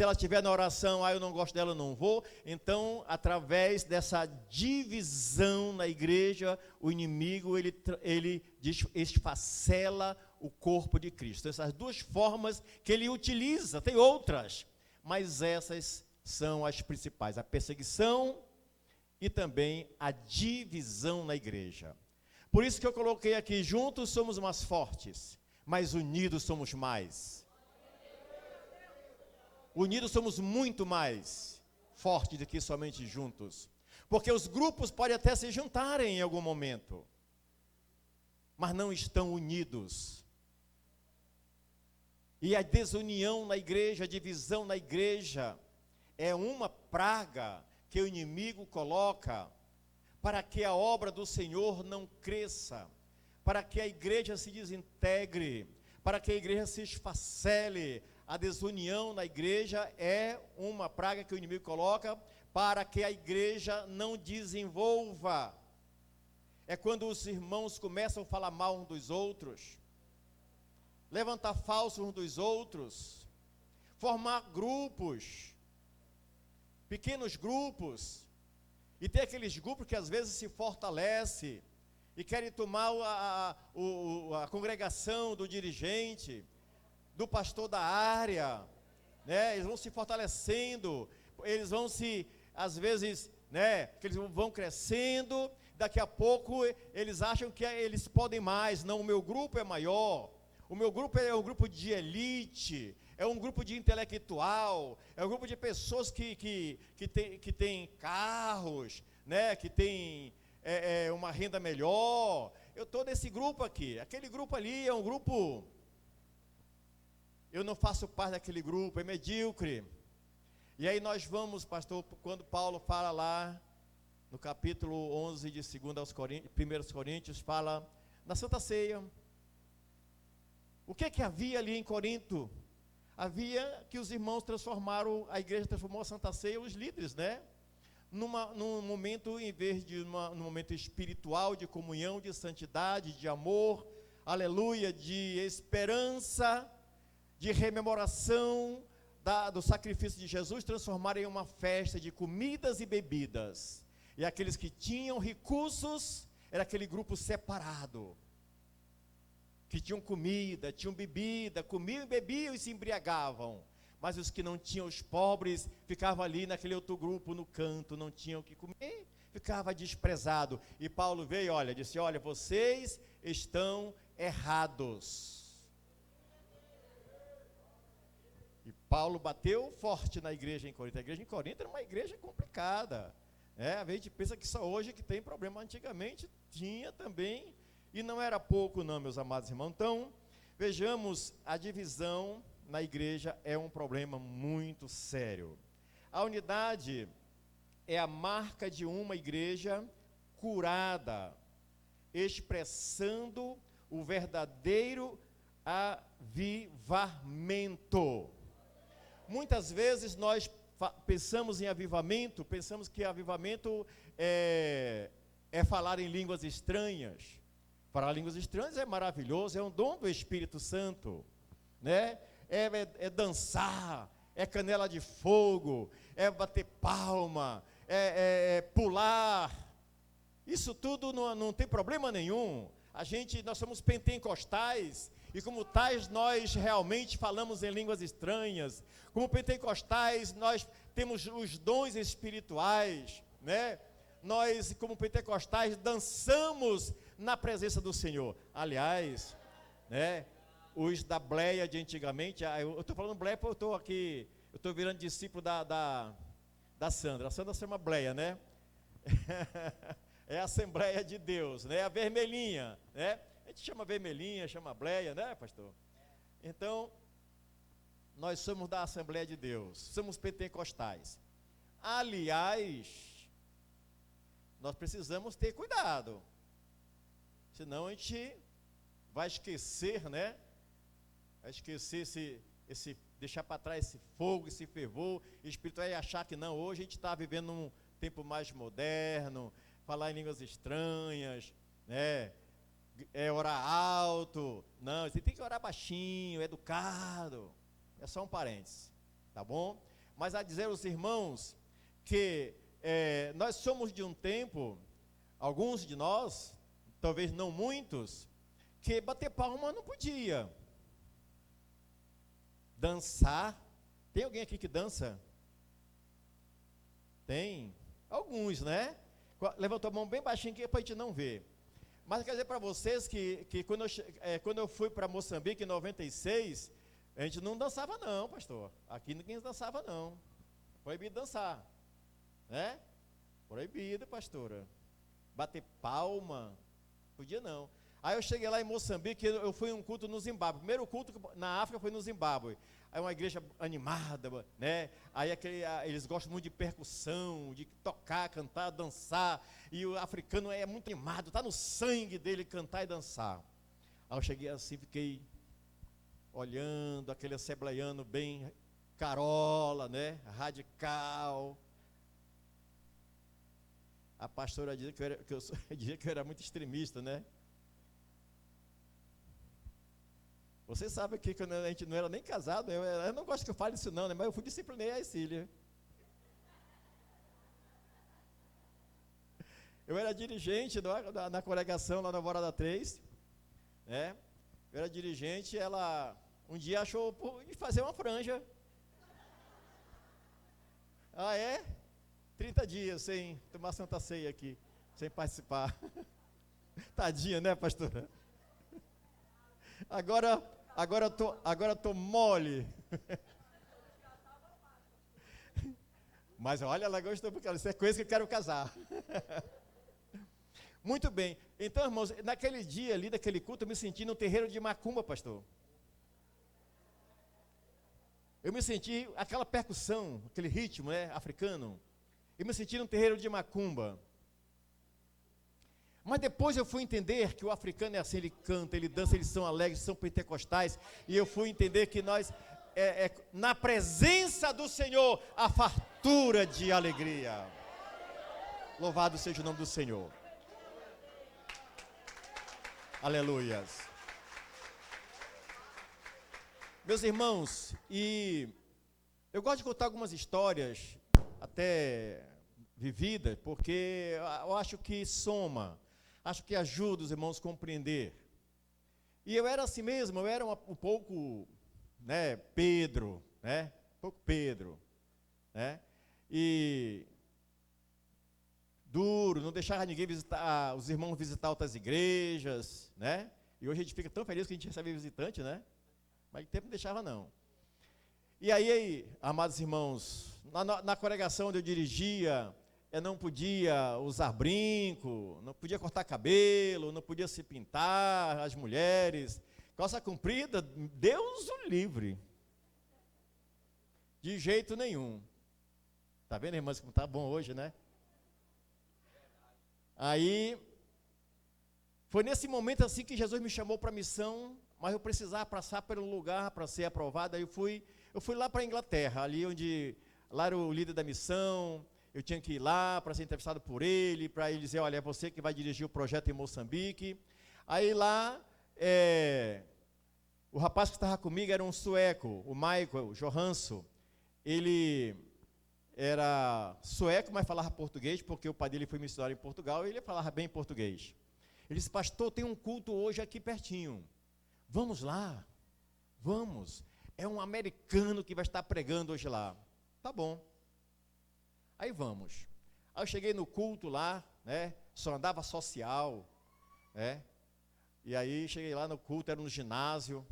ela estiver na oração, eu não gosto dela, eu não vou. Então, através dessa divisão na igreja, o inimigo, ele esfacela o corpo de Cristo. Essas duas formas que ele utiliza, tem outras, mas essas são as principais: a perseguição e também a divisão na igreja. Por isso que eu coloquei aqui, juntos somos mais fortes, mas unidos somos mais. Unidos somos muito mais fortes do que somente juntos. Porque os grupos podem até se juntarem em algum momento, mas não estão unidos. E a desunião na igreja, a divisão na igreja, é uma praga que o inimigo coloca para que a obra do Senhor não cresça, para que a igreja se desintegre, para que a igreja se esfacele. A desunião na igreja é uma praga que o inimigo coloca para que a igreja não desenvolva. É quando os irmãos começam a falar mal uns dos outros, levantar falsos uns dos outros, formar grupos, pequenos grupos, e tem aqueles grupos que às vezes se fortalecem e querem tomar a congregação do dirigente, do pastor da área, né? Eles vão se fortalecendo, eles vão se, às vezes, né, que eles vão crescendo, daqui a pouco eles acham que eles podem mais. Não, o meu grupo é maior, o meu grupo é um grupo de elite, é um grupo de intelectual, é um grupo de pessoas que tem carros, né, que tem uma renda melhor. Eu estou nesse grupo aqui, aquele grupo ali é um grupo, eu não faço parte daquele grupo, é medíocre. E aí nós vamos, pastor, quando Paulo fala lá, no capítulo 11 de 1 Coríntios, fala na Santa Ceia. O que havia ali em Corinto? Havia que os irmãos transformaram, a igreja transformou a Santa Ceia, os líderes, né? Num momento, em vez de num momento espiritual, de comunhão, de santidade, de amor, aleluia, de esperança, de rememoração, do sacrifício de Jesus transformaram em uma festa de comidas e bebidas. E aqueles que tinham recursos, era aquele grupo separado, que tinham comida, tinham bebida, comiam e bebiam e se embriagavam. Mas os que não tinham, os pobres, ficavam ali naquele outro grupo, no canto, não tinham o que comer, ficava desprezado. E Paulo veio, disse, vocês estão errados. E Paulo bateu forte na igreja em Corinto. A igreja em Corinto era uma igreja complicada. A gente pensa que só hoje que tem problema. Antigamente tinha também, e não era pouco não, meus amados irmãos. Então, vejamos, a divisão na igreja é um problema muito sério. A unidade é a marca de uma igreja curada, expressando o verdadeiro avivamento. Muitas vezes nós pensamos em avivamento, pensamos que avivamento é falar em línguas estranhas. Falar línguas estranhas é maravilhoso, é um dom do Espírito Santo, né? É dançar, é canela de fogo, é bater palma, é pular. Isso tudo não tem problema nenhum. Nós somos pentecostais, e como tais nós realmente falamos em línguas estranhas. Como pentecostais nós temos os dons espirituais, né? Nós, como pentecostais, dançamos na presença do Senhor. Aliás, né? Os da Bleia de antigamente, eu estou falando Bleia porque eu estou virando discípulo da Sandra. A Sandra se chama Bleia, né? É a Assembleia de Deus, né? A vermelhinha, né? A gente chama vermelhinha, chama Bleia, né, pastor? Então, nós somos da Assembleia de Deus, somos pentecostais. Aliás, nós precisamos ter cuidado, senão a gente vai esquecer, né? Vai esquecer deixar para trás esse fogo, esse fervor espiritual e achar que não, hoje a gente está vivendo num tempo mais moderno, falar em línguas estranhas, né? Orar alto. Não, você tem que orar baixinho, educado. É só um parênteses, tá bom? Mas a dizer aos irmãos que nós somos de um tempo, alguns de nós, talvez não muitos, que bater palma não podia. Dançar. Tem alguém aqui que dança? Tem? Alguns, né? Levantou a mão bem baixinho aqui para a gente não ver. Mas quer dizer para vocês que quando eu fui para Moçambique em 96, a gente não dançava não, pastor. Aqui ninguém dançava não. Proibido dançar, né? Proibido, pastora. Bater palma, podia não. Aí eu cheguei lá em Moçambique, eu fui em um culto no Zimbábue. O primeiro culto na África foi no Zimbábue. Aí uma igreja animada, né? Aí eles gostam muito de percussão, de tocar, cantar, dançar. E o africano é muito animado, está no sangue dele cantar e dançar. Aí eu cheguei assim, fiquei olhando aquele assembleiano bem carola, né? Radical. A pastora dizia dizia que eu era muito extremista, né? Você sabe que quando a gente não era nem casado, eu não gosto que eu fale isso não, né? Mas eu fui disciplinei a Cília. Eu era dirigente na congregação lá na Alvorada 3, né? Eu era dirigente, ela um dia achou de fazer uma franja. Ah, é? 30 dias sem tomar Santa Ceia aqui, sem participar. Tadinha, né, pastora? Agora eu tô mole. Mas olha, ela gostou porque isso é coisa que eu quero casar. Muito bem. Então, irmãos, naquele dia ali, daquele culto, eu me senti no terreiro de macumba, pastor. Eu me senti aquela percussão, aquele ritmo, né, africano. Eu me senti no terreiro de macumba. Mas depois eu fui entender que o africano é assim, ele canta, ele dança, eles são alegres, são pentecostais. E eu fui entender que nós, na presença do Senhor, a fartura de alegria. Louvado seja o nome do Senhor. Aleluias. Meus irmãos, e Eu gosto de contar algumas histórias, até vividas, porque eu acho que soma, acho que ajuda os irmãos a compreender. E eu era assim mesmo, eu era um pouco, né, Pedro, né? Um pouco Pedro, né? E duro, não deixava ninguém visitar, os irmãos visitar outras igrejas, né? E hoje a gente fica tão feliz que a gente recebe visitante, né? Mas no tempo não deixava não. E aí, amados irmãos, na congregação onde eu dirigia, eu não podia usar brinco, não podia cortar cabelo, não podia se pintar, as mulheres, calça comprida, Deus o livre. De jeito nenhum. Tá vendo, irmãs, como tá bom hoje, né? Aí, foi nesse momento assim que Jesus me chamou para a missão, mas eu precisava passar pelo lugar para ser aprovado. Aí eu fui lá para a Inglaterra, lá era o líder da missão, eu tinha que ir lá para ser entrevistado por ele, para ele dizer, olha, é você que vai dirigir o projeto em Moçambique. Aí lá, o rapaz que estava comigo era um sueco, o Michael Johansson. Ele era sueco, mas falava português, porque o pai dele foi missionário em Portugal, e ele falava bem português. Ele disse, pastor, tem um culto hoje aqui pertinho. Vamos lá, vamos. É um americano que vai estar pregando hoje lá. Tá bom. Aí vamos. Aí eu cheguei no culto lá, né? Só andava social, né? E aí cheguei lá no culto, era no ginásio.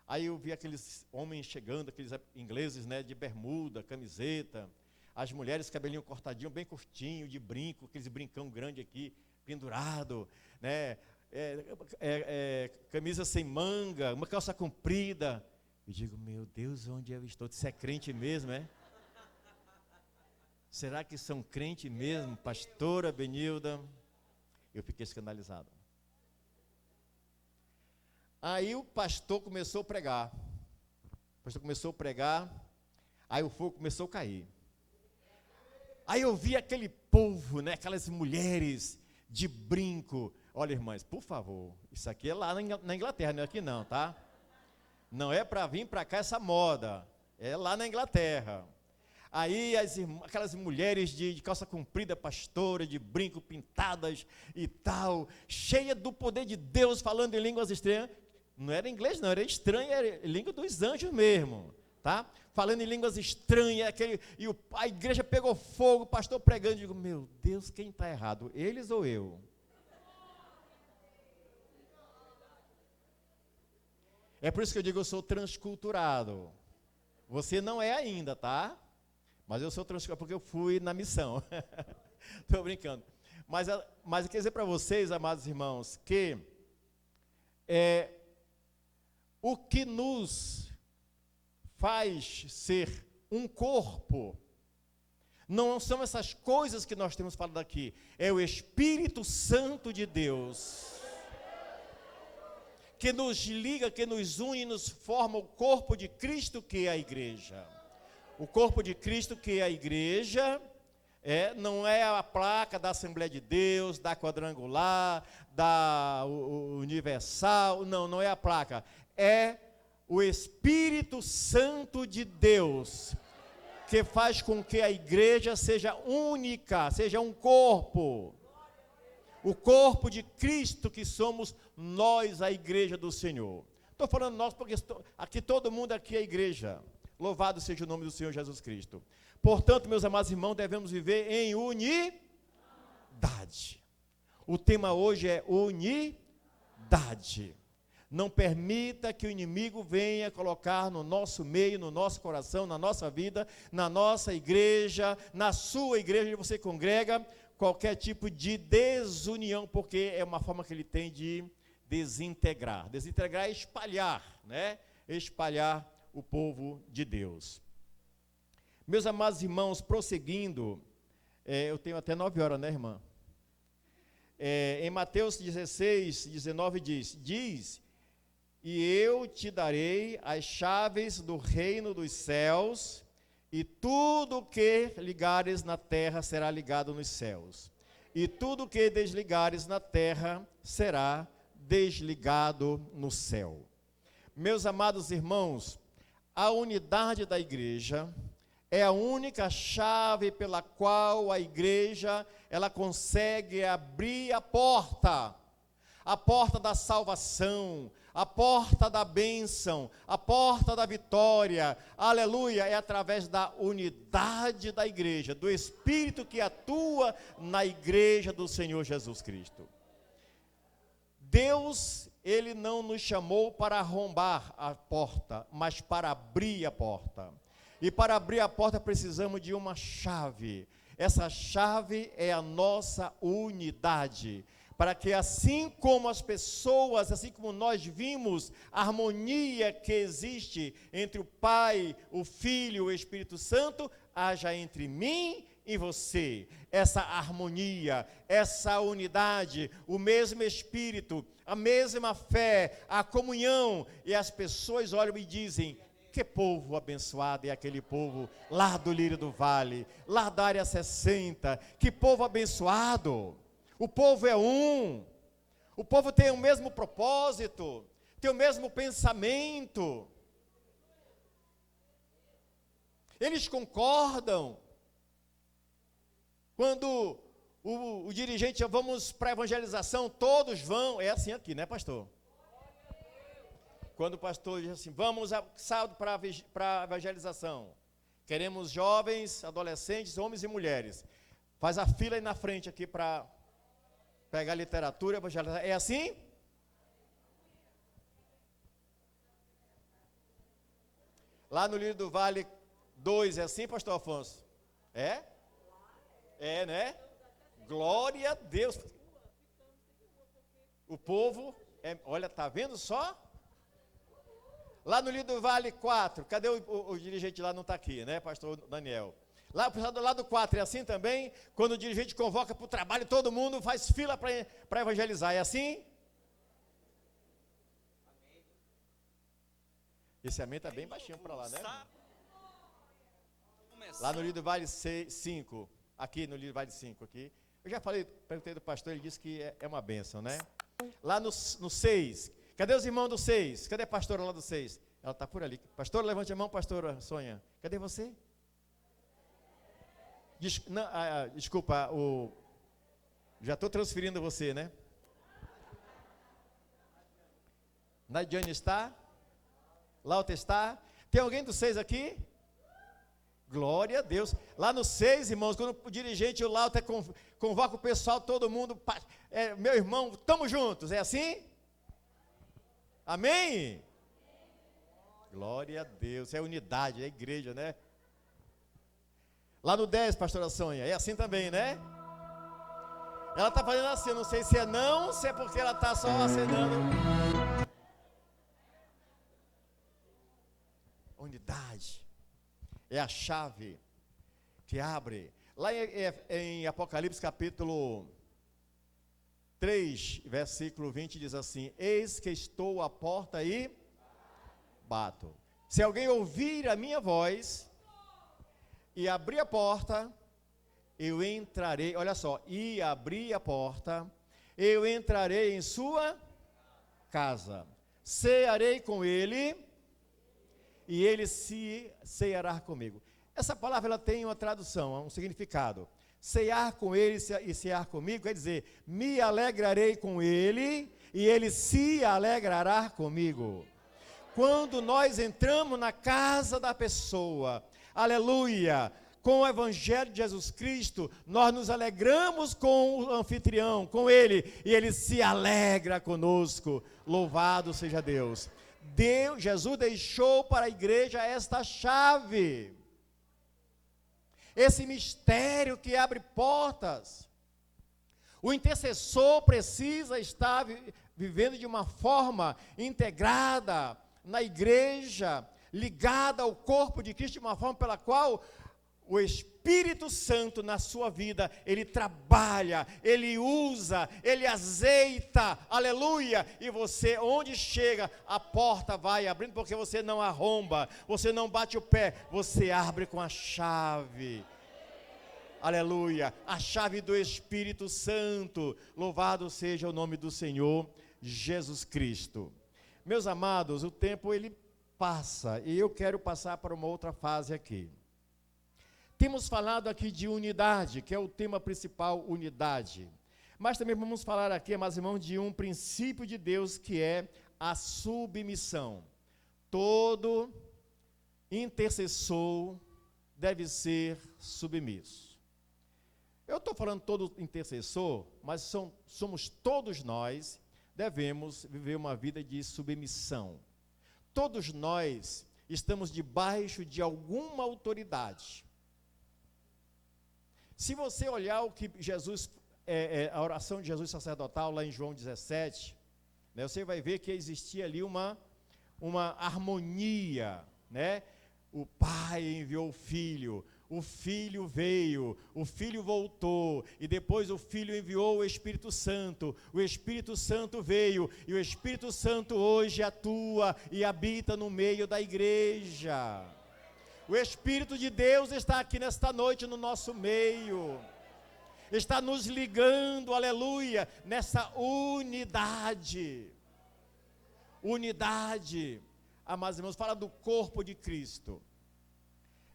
Aí eu vi aqueles homens chegando, aqueles ingleses, né? De bermuda, camiseta. As mulheres, cabelinho cortadinho, bem curtinho, de brinco, aqueles brincão grande aqui, pendurado, né? Camisa sem manga, uma calça comprida. Eu digo, meu Deus, onde eu estou? Isso é crente mesmo, é? Será que são crente mesmo, pastora Benilda? Eu fiquei escandalizado. Aí o pastor começou a pregar. Aí o fogo começou a cair. Aí eu vi aquele povo, né, aquelas mulheres de brinco. Olha, irmãs, por favor, isso aqui é lá na Inglaterra, não é aqui não, tá? Não é para vir para cá essa moda, é lá na Inglaterra. Aí aquelas mulheres de calça comprida, pastora, de brinco pintadas e tal, cheia do poder de Deus, falando em línguas estranhas. Não era inglês não, era estranho, era língua dos anjos mesmo, tá? Falando em línguas estranhas, a igreja pegou fogo, o pastor pregando. Eu digo, meu Deus, quem está errado, eles ou eu? É por isso que eu digo, eu sou transculturado. Você não é ainda, tá? Mas eu sou transculturado porque eu fui na missão. Estou brincando. Mas eu quero dizer para vocês, amados irmãos, que o que nos faz ser um corpo não são essas coisas que nós temos falado aqui, é o Espírito Santo de Deus, que nos liga, que nos une e nos forma o corpo de Cristo, que é a igreja. O corpo de Cristo, que é a igreja, não é a placa da Assembleia de Deus, da Quadrangular, da Universal, não é a placa, é o Espírito Santo de Deus, que faz com que a igreja seja única, seja um corpo. O corpo de Cristo que somos nós, a igreja do Senhor. Estou falando nós porque aqui todo mundo aqui é igreja. Louvado seja o nome do Senhor Jesus Cristo. Portanto, meus amados irmãos, devemos viver em unidade. O tema hoje é unidade. Não permita que o inimigo venha colocar no nosso meio, no nosso coração, na nossa vida, na nossa igreja, na sua igreja onde você congrega, qualquer tipo de desunião, porque é uma forma que ele tem de desintegrar. Desintegrar é espalhar, né? Espalhar o povo de Deus. Meus amados irmãos, prosseguindo, eu tenho até 9 horas, né, irmã? Em Mateus 16, 19 diz, e eu te darei as chaves do reino dos céus, e tudo o que ligares na terra será ligado nos céus, e tudo o que desligares na terra será desligado no céu. Meus amados irmãos, a unidade da igreja, é a única chave pela qual a igreja, ela consegue abrir a porta da salvação, a porta da bênção, a porta da vitória, aleluia, é através da unidade da igreja, do Espírito que atua na igreja do Senhor Jesus Cristo. Deus, Ele não nos chamou para arrombar a porta, mas para abrir a porta. E para abrir a porta precisamos de uma chave. Essa chave é a nossa unidade. Para que assim como as pessoas, assim como nós vimos a harmonia que existe entre o Pai, o Filho e o Espírito Santo, haja entre mim e você. Essa harmonia, essa unidade, o mesmo Espírito, a mesma fé, a comunhão. E as pessoas olham e dizem: que povo abençoado é aquele povo lá do Lírio do Vale, lá da área 60, que povo abençoado. O povo é um, o povo tem o mesmo propósito, tem o mesmo pensamento, eles concordam. Quando o dirigente, vamos para a evangelização, todos vão, é assim aqui, né, pastor? Quando o pastor diz assim, vamos sábado para a evangelização, queremos jovens, adolescentes, homens e mulheres, faz a fila aí na frente aqui para pegar literatura, evangelizar. É assim? Lá no Lírio do Vale 2, é assim, pastor Afonso? É? É, né? Glória a Deus. O povo, olha, tá vendo só? Lá no Lírio do Vale 4, cadê o dirigente lá? Não está aqui, né, pastor Daniel? Lá, o pessoal do lado 4 é assim também? Quando o dirigente convoca para o trabalho, todo mundo faz fila para evangelizar, é assim? Esse amém está bem baixinho para lá, né? Lá no Lírio do Vale 5, aqui no Lírio do Vale 5, aqui. Eu já falei, perguntei do pastor, ele disse que é uma bênção, né? Lá no 6, cadê os irmãos do 6? Cadê a pastora lá do 6? Ela está por ali. Pastora, levante a mão, pastora Sônia. Cadê você? Desculpa, já estou transferindo você, né? Nadiane está? Lauta está? Tem alguém do 6 aqui? Glória a Deus. Lá no 6, irmãos, quando o dirigente, o Lauta, convoca o pessoal, todo mundo, meu irmão, estamos juntos, é assim? Amém? Glória a Deus, é unidade, é igreja, né? Lá no 10, pastora Sônia, é assim também, né? Ela está fazendo assim, não sei se é não, se é porque ela está só acenando. Unidade é a chave que abre. Lá em Apocalipse capítulo 3, versículo 20, diz assim: eis que estou à porta e bato. Se alguém ouvir a minha voz e abrir a porta, eu entrarei, olha só, e abrir a porta, eu entrarei em sua casa, cearei com ele, e ele se ceará comigo. Essa palavra, ela tem uma tradução, um significado. Cear com ele e cear comigo, quer dizer, me alegrarei com ele, e ele se alegrará comigo. Quando nós entramos na casa da pessoa, aleluia, com o Evangelho de Jesus Cristo, nós nos alegramos com o anfitrião, com ele, e ele se alegra conosco. Louvado seja Deus. Jesus deixou para a igreja esta chave, esse mistério que abre portas. O intercessor precisa estar vivendo de uma forma integrada na igreja, ligada ao corpo de Cristo, de uma forma pela qual o Espírito Santo na sua vida, ele trabalha, ele usa, ele azeita, aleluia, e você, onde chega, a porta vai abrindo, porque você não arromba, você não bate o pé, você abre com a chave, aleluia, a chave do Espírito Santo. Louvado seja o nome do Senhor Jesus Cristo. Meus amados, o tempo ele passa, e eu quero passar para uma outra fase aqui. Temos falado aqui de unidade, que é o tema principal, unidade. Mas também vamos falar aqui, amados irmãos, de um princípio de Deus, que é a submissão. Todo intercessor deve ser submisso. Eu estou falando todo intercessor, mas somos todos nós, devemos viver uma vida de submissão. Todos nós estamos debaixo de alguma autoridade. Se você olhar o que Jesus, a oração de Jesus sacerdotal, lá em João 17, né, você vai ver que existia ali uma harmonia, né? O Pai enviou o Filho veio, o Filho voltou, e depois o Filho enviou o Espírito Santo veio, e o Espírito Santo hoje atua e habita no meio da igreja. O Espírito de Deus está aqui nesta noite no nosso meio, está nos ligando, aleluia, nessa unidade. Unidade, amados irmãos, fala do corpo de Cristo.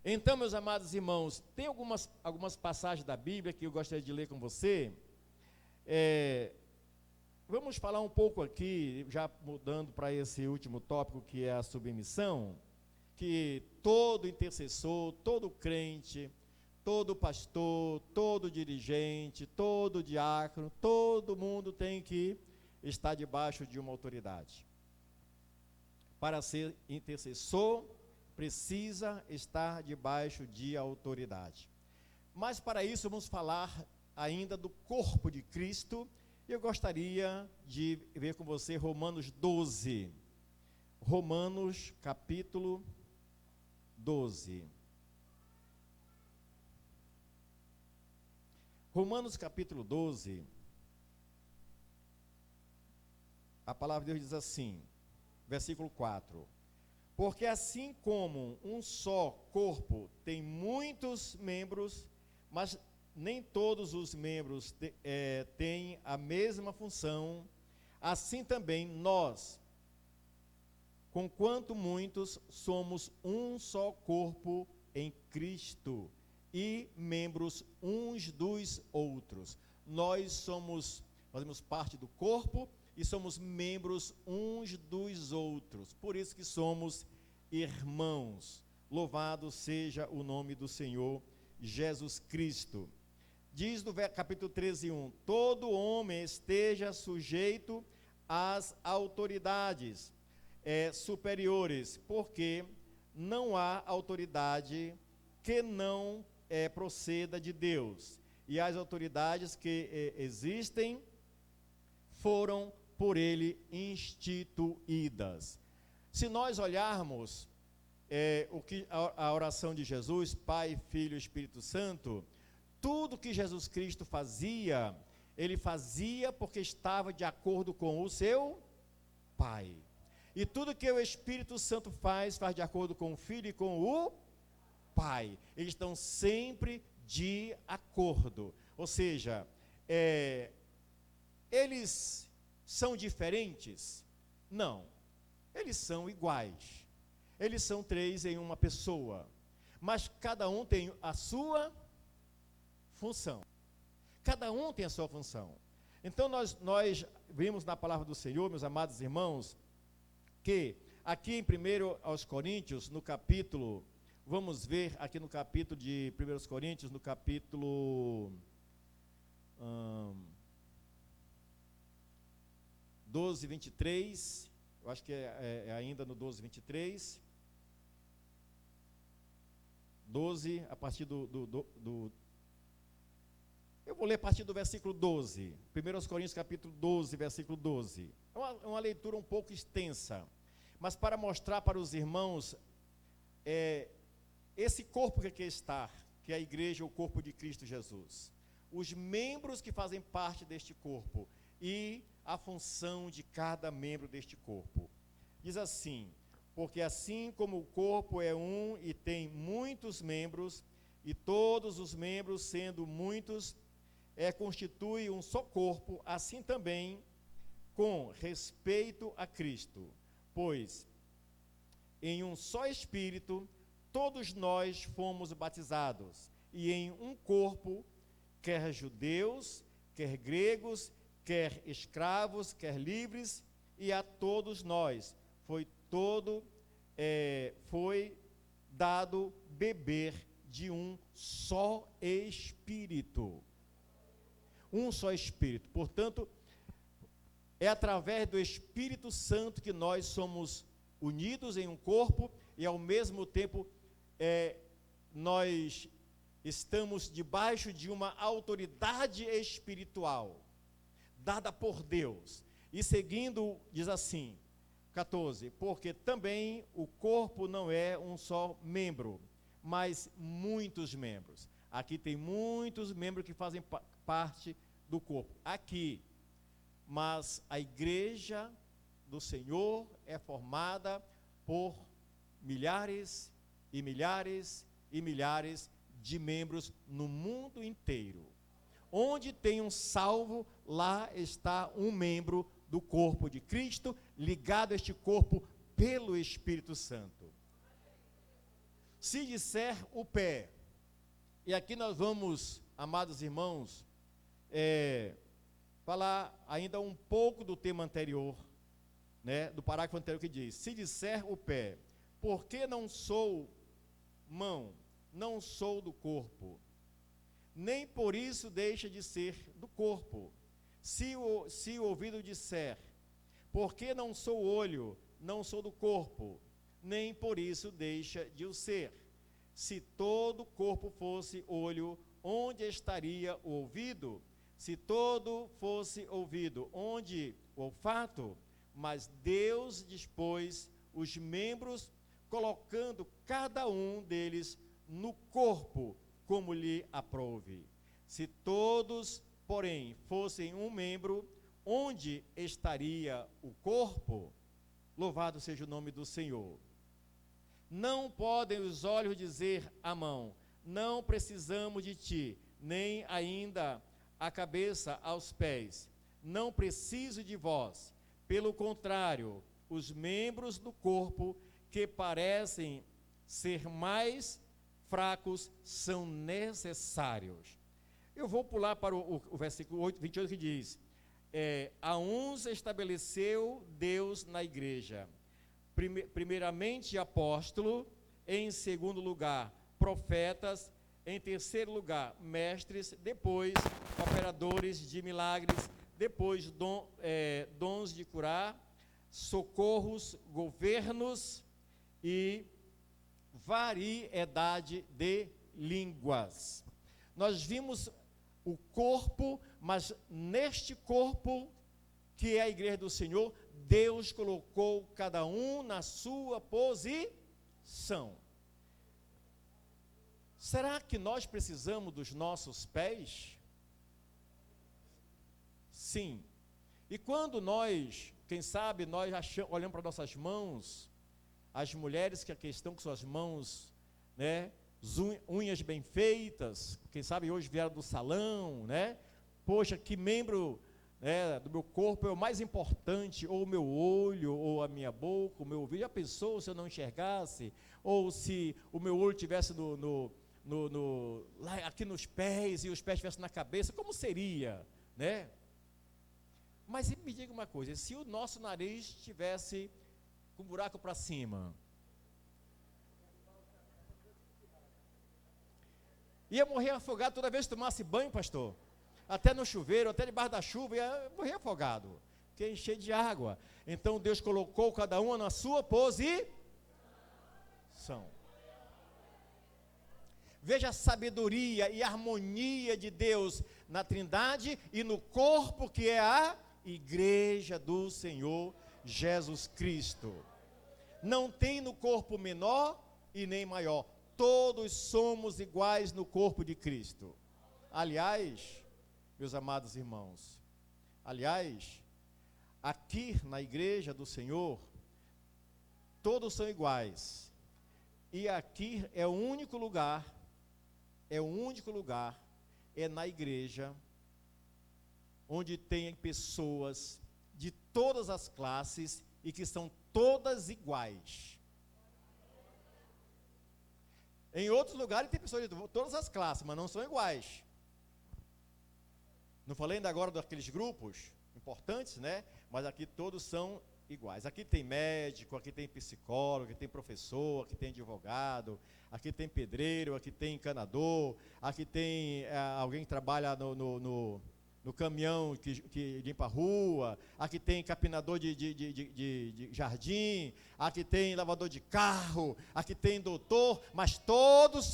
Então, meus amados irmãos, tem algumas passagens da Bíblia que eu gostaria de ler com você. Vamos falar um pouco aqui, já mudando para esse último tópico, que é a submissão, que todo intercessor, todo crente, todo pastor, todo dirigente, todo diácono, todo mundo tem que estar debaixo de uma autoridade. Para ser intercessor, precisa estar debaixo de autoridade. Mas para isso vamos falar ainda do corpo de Cristo. Eu gostaria de ver com você Romanos 12. Romanos capítulo 12. Romanos capítulo 12. A palavra de Deus diz assim, versículo 4. Porque assim como um só corpo tem muitos membros, mas nem todos os membros têm a mesma função, assim também nós, conquanto muitos, somos um só corpo em Cristo e membros uns dos outros. Nós fazemos parte do corpo e somos membros uns dos outros. Por isso que somos irmãos. Louvado seja o nome do Senhor Jesus Cristo. Diz no capítulo 13:1, todo homem esteja sujeito às autoridades superiores, porque não há autoridade que não proceda de Deus. E as autoridades que existem foram por ele instituídas. Se nós olharmos a oração de Jesus, Pai, Filho e Espírito Santo, tudo que Jesus Cristo fazia, ele fazia porque estava de acordo com o seu Pai. E tudo que o Espírito Santo faz de acordo com o Filho e com o Pai. Eles estão sempre de acordo. Ou seja, eles são diferentes? Não. Eles são iguais. Eles são três em uma pessoa. Mas cada um tem a sua função. Cada um tem a sua função. Então nós vimos na palavra do Senhor, meus amados irmãos, que aqui em 1 aos Coríntios, no capítulo, vamos ver aqui no capítulo de 1 Coríntios, no capítulo 12, 23, eu acho que é ainda no 12, 23, 12, a partir eu vou ler a partir do versículo 12, 1 Coríntios capítulo 12, versículo 12, é uma leitura um pouco extensa, mas para mostrar para os irmãos, esse corpo que aqui está, que é a igreja, o corpo de Cristo Jesus, os membros que fazem parte deste corpo, e a função de cada membro deste corpo. Diz assim, porque assim como o corpo é um e tem muitos membros, e todos os membros, sendo muitos, constitui um só corpo, assim também com respeito a Cristo. Pois em um só Espírito todos nós fomos batizados, e em um corpo, quer judeus, quer gregos, quer escravos, quer livres, e a todos nós foi dado beber de um só Espírito. Um só Espírito. Portanto, é através do Espírito Santo que nós somos unidos em um corpo e, ao mesmo tempo, nós estamos debaixo de uma autoridade espiritual, dada por Deus. E seguindo, diz assim, 14, porque também o corpo não é um só membro, mas muitos membros. Aqui tem muitos membros que fazem parte do corpo. Aqui, mas a igreja do Senhor é formada por milhares e milhares e milhares de membros no mundo inteiro. Onde tem um salvo, lá está um membro do corpo de Cristo, ligado a este corpo pelo Espírito Santo. Se disser o pé, e aqui nós vamos, amados irmãos, falar ainda um pouco do tema anterior, né, do parágrafo anterior que diz, se disser o pé, porque não sou mão, não sou do corpo, nem por isso deixa de ser do corpo. Se o ouvido disser, porque não sou olho, não sou do corpo, nem por isso deixa de o ser. Se todo o corpo fosse olho, onde estaria o ouvido? Se todo fosse ouvido, onde o olfato? Mas Deus dispôs os membros, colocando cada um deles no corpo, como lhe aprouve. Se todos, porém, fossem um membro, onde estaria o corpo? Louvado seja o nome do Senhor. Não podem os olhos dizer à mão, não precisamos de ti, nem ainda a cabeça aos pés, não preciso de vós. Pelo contrário, os membros do corpo que parecem ser mais fracos são necessários. Eu vou pular para o versículo 28 que diz, a uns estabeleceu Deus na igreja, primeiramente apóstolo, em segundo lugar profetas, em terceiro lugar mestres, depois operadores de milagres, depois dons de curar, socorros, governos e variedade de línguas. Nós vimos o corpo, mas neste corpo, que é a igreja do Senhor, Deus colocou cada um na sua posição. Será que nós precisamos dos nossos pés? Sim. E quando nós, quem sabe, nós olhamos para nossas mãos, as mulheres que aqui estão com suas mãos, né, unhas bem feitas, quem sabe hoje vieram do salão, né? Poxa, que membro, né, do meu corpo é o mais importante, ou o meu olho, ou a minha boca, o meu ouvido. Já pensou se eu não enxergasse? Ou se o meu olho estivesse lá aqui nos pés e os pés estivessem na cabeça, como seria, né? Mas me diga uma coisa, se o nosso nariz estivesse com um buraco para cima, ia morrer afogado toda vez que tomasse banho, pastor? Até no chuveiro, até debaixo da chuva, ia morrer afogado, porque ia encher de água. Então Deus colocou cada uma na sua posição. Veja a sabedoria e a harmonia de Deus na Trindade e no corpo que é a igreja do Senhor Jesus Cristo. Não tem no corpo menor e nem maior. Todos somos iguais no corpo de Cristo. Aliás, meus amados irmãos, aqui na igreja do Senhor, todos são iguais. E aqui é o único lugar, é na igreja, onde tem pessoas de todas as classes e que são todas iguais. Em outros lugares tem pessoas de todas as classes, mas não são iguais. Não falei ainda agora daqueles grupos importantes, né? Mas aqui todos são iguais. Aqui tem médico, aqui tem psicólogo, aqui tem professor, aqui tem advogado, aqui tem pedreiro, aqui tem encanador, aqui tem alguém que trabalha no caminhão que limpa a rua, aqui tem capinador de jardim, aqui tem lavador de carro, aqui tem doutor, mas todos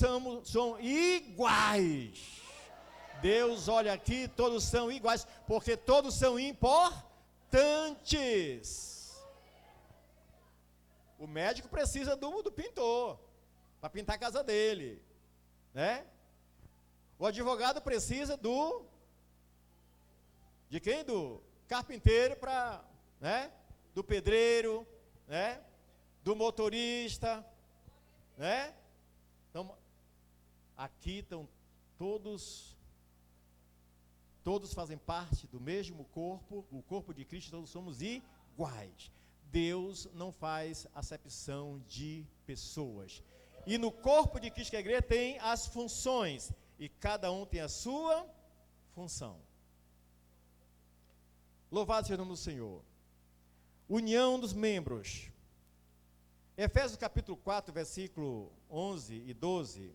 são iguais. Deus olha aqui, todos são iguais, porque todos são importantes. O médico precisa do pintor, para pintar a casa dele, né? O advogado precisa de quem? Do carpinteiro, né? Do pedreiro, né? Do motorista, né? Então, aqui estão todos fazem parte do mesmo corpo, o corpo de Cristo, todos somos iguais. Deus não faz acepção de pessoas. E no corpo de Cristo, que é a igreja, tem as funções, e cada um tem a sua função. Louvado seja o nome do Senhor. União dos membros. Efésios capítulo 4, versículo 11 e 12.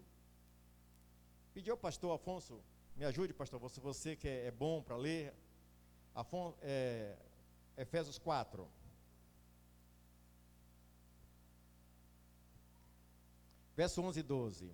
Pedi ao pastor Afonso, me ajude, pastor, você que é bom para ler. Efésios 4. Verso 11 e 12.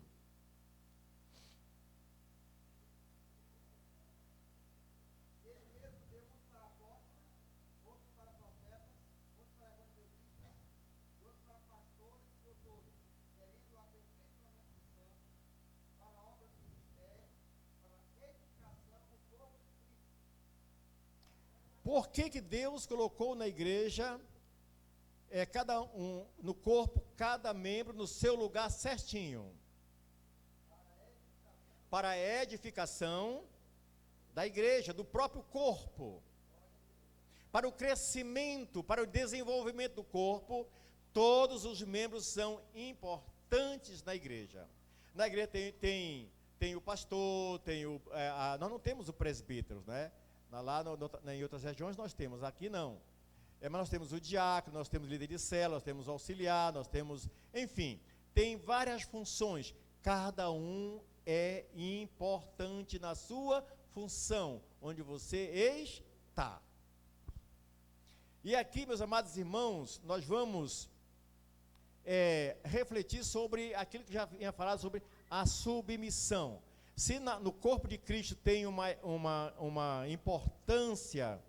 Por que Deus colocou na igreja, cada um, no corpo, cada membro no seu lugar certinho? Para a edificação da igreja, do próprio corpo. Para o crescimento, para o desenvolvimento do corpo, todos os membros são importantes na igreja. Na igreja tem o pastor, nós não temos o presbítero, né? Lá em outras regiões nós temos, aqui não. Mas nós temos o diácono, nós temos o líder de célula, nós temos o auxiliar, nós temos, enfim, tem várias funções. Cada um é importante na sua função, onde você está. E aqui, meus amados irmãos, nós vamos refletir sobre aquilo que já tinha falado sobre a submissão. Se no corpo de Cristo tem uma importância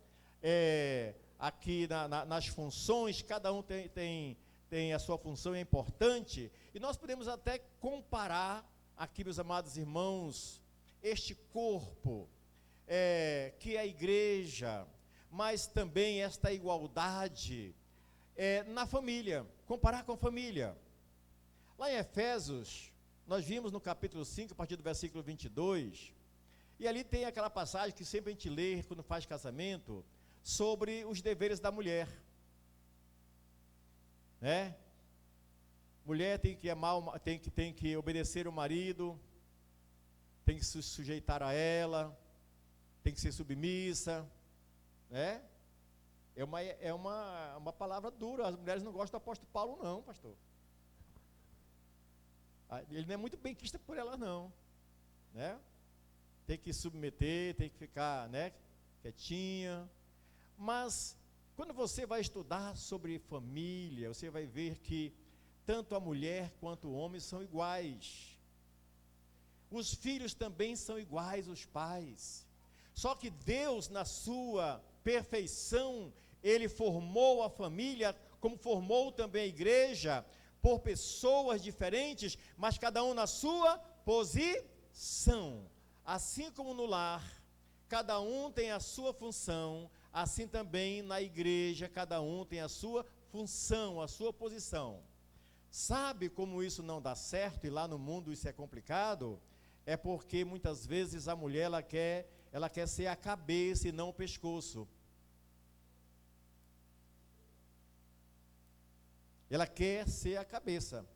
aqui nas funções, cada um tem a sua função, é importante, e nós podemos até comparar aqui, meus amados irmãos, este corpo, que é a igreja, mas também esta igualdade na família, comparar com a família. Lá em Efésios, nós vimos no capítulo 5, a partir do versículo 22, e ali tem aquela passagem que sempre a gente lê quando faz casamento, sobre os deveres da mulher, né? Mulher tem que amar, tem que obedecer o marido, tem que se sujeitar a ela, tem que ser submissa, né? É uma palavra dura. As mulheres não gostam do apóstolo Paulo, não, pastor. Ele não é muito benquista por ela, não, né? Tem que submeter, tem que ficar, né, quietinha. Mas quando você vai estudar sobre família, você vai ver que tanto a mulher quanto o homem são iguais. Os filhos também são iguais aos pais. Só que Deus, na sua perfeição, Ele formou a família, como formou também a igreja, por pessoas diferentes, mas cada um na sua posição. Assim como no lar, cada um tem a sua função, assim também na igreja, cada um tem a sua função, a sua posição. Sabe como isso não dá certo e lá no mundo isso é complicado? É porque muitas vezes a mulher ela quer ser a cabeça e não o pescoço. Ela quer ser a cabeça.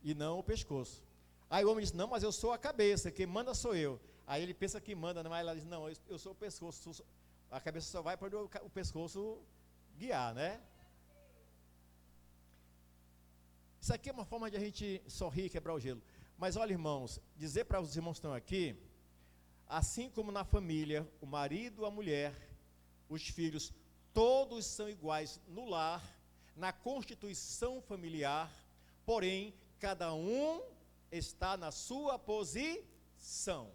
e não o pescoço. Aí o homem diz, não, mas eu sou a cabeça, quem manda sou eu. Aí ele pensa que manda, mas ela diz, não, eu sou o pescoço, a cabeça só vai para o pescoço guiar, né? Isso aqui é uma forma de a gente sorrir e quebrar o gelo. Mas olha, irmãos, dizer para os irmãos que estão aqui, assim como na família, o marido, a mulher, os filhos, todos são iguais no lar, na constituição familiar, porém, cada um está na sua posição.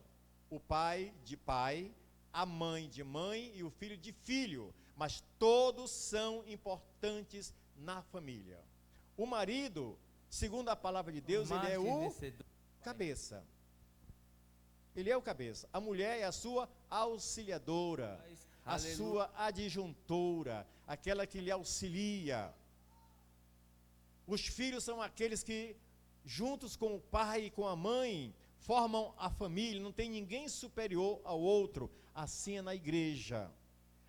O pai de pai, a mãe de mãe e o filho de filho, mas todos são importantes na família. O marido, segundo a palavra de Deus, ele é o cabeça. Ele é o cabeça. A mulher é a sua auxiliadora, a sua adjuntora, aquela que lhe auxilia. Os filhos são aqueles que, juntos com o pai e com a mãe, formam a família, não tem ninguém superior ao outro. Assim é na igreja.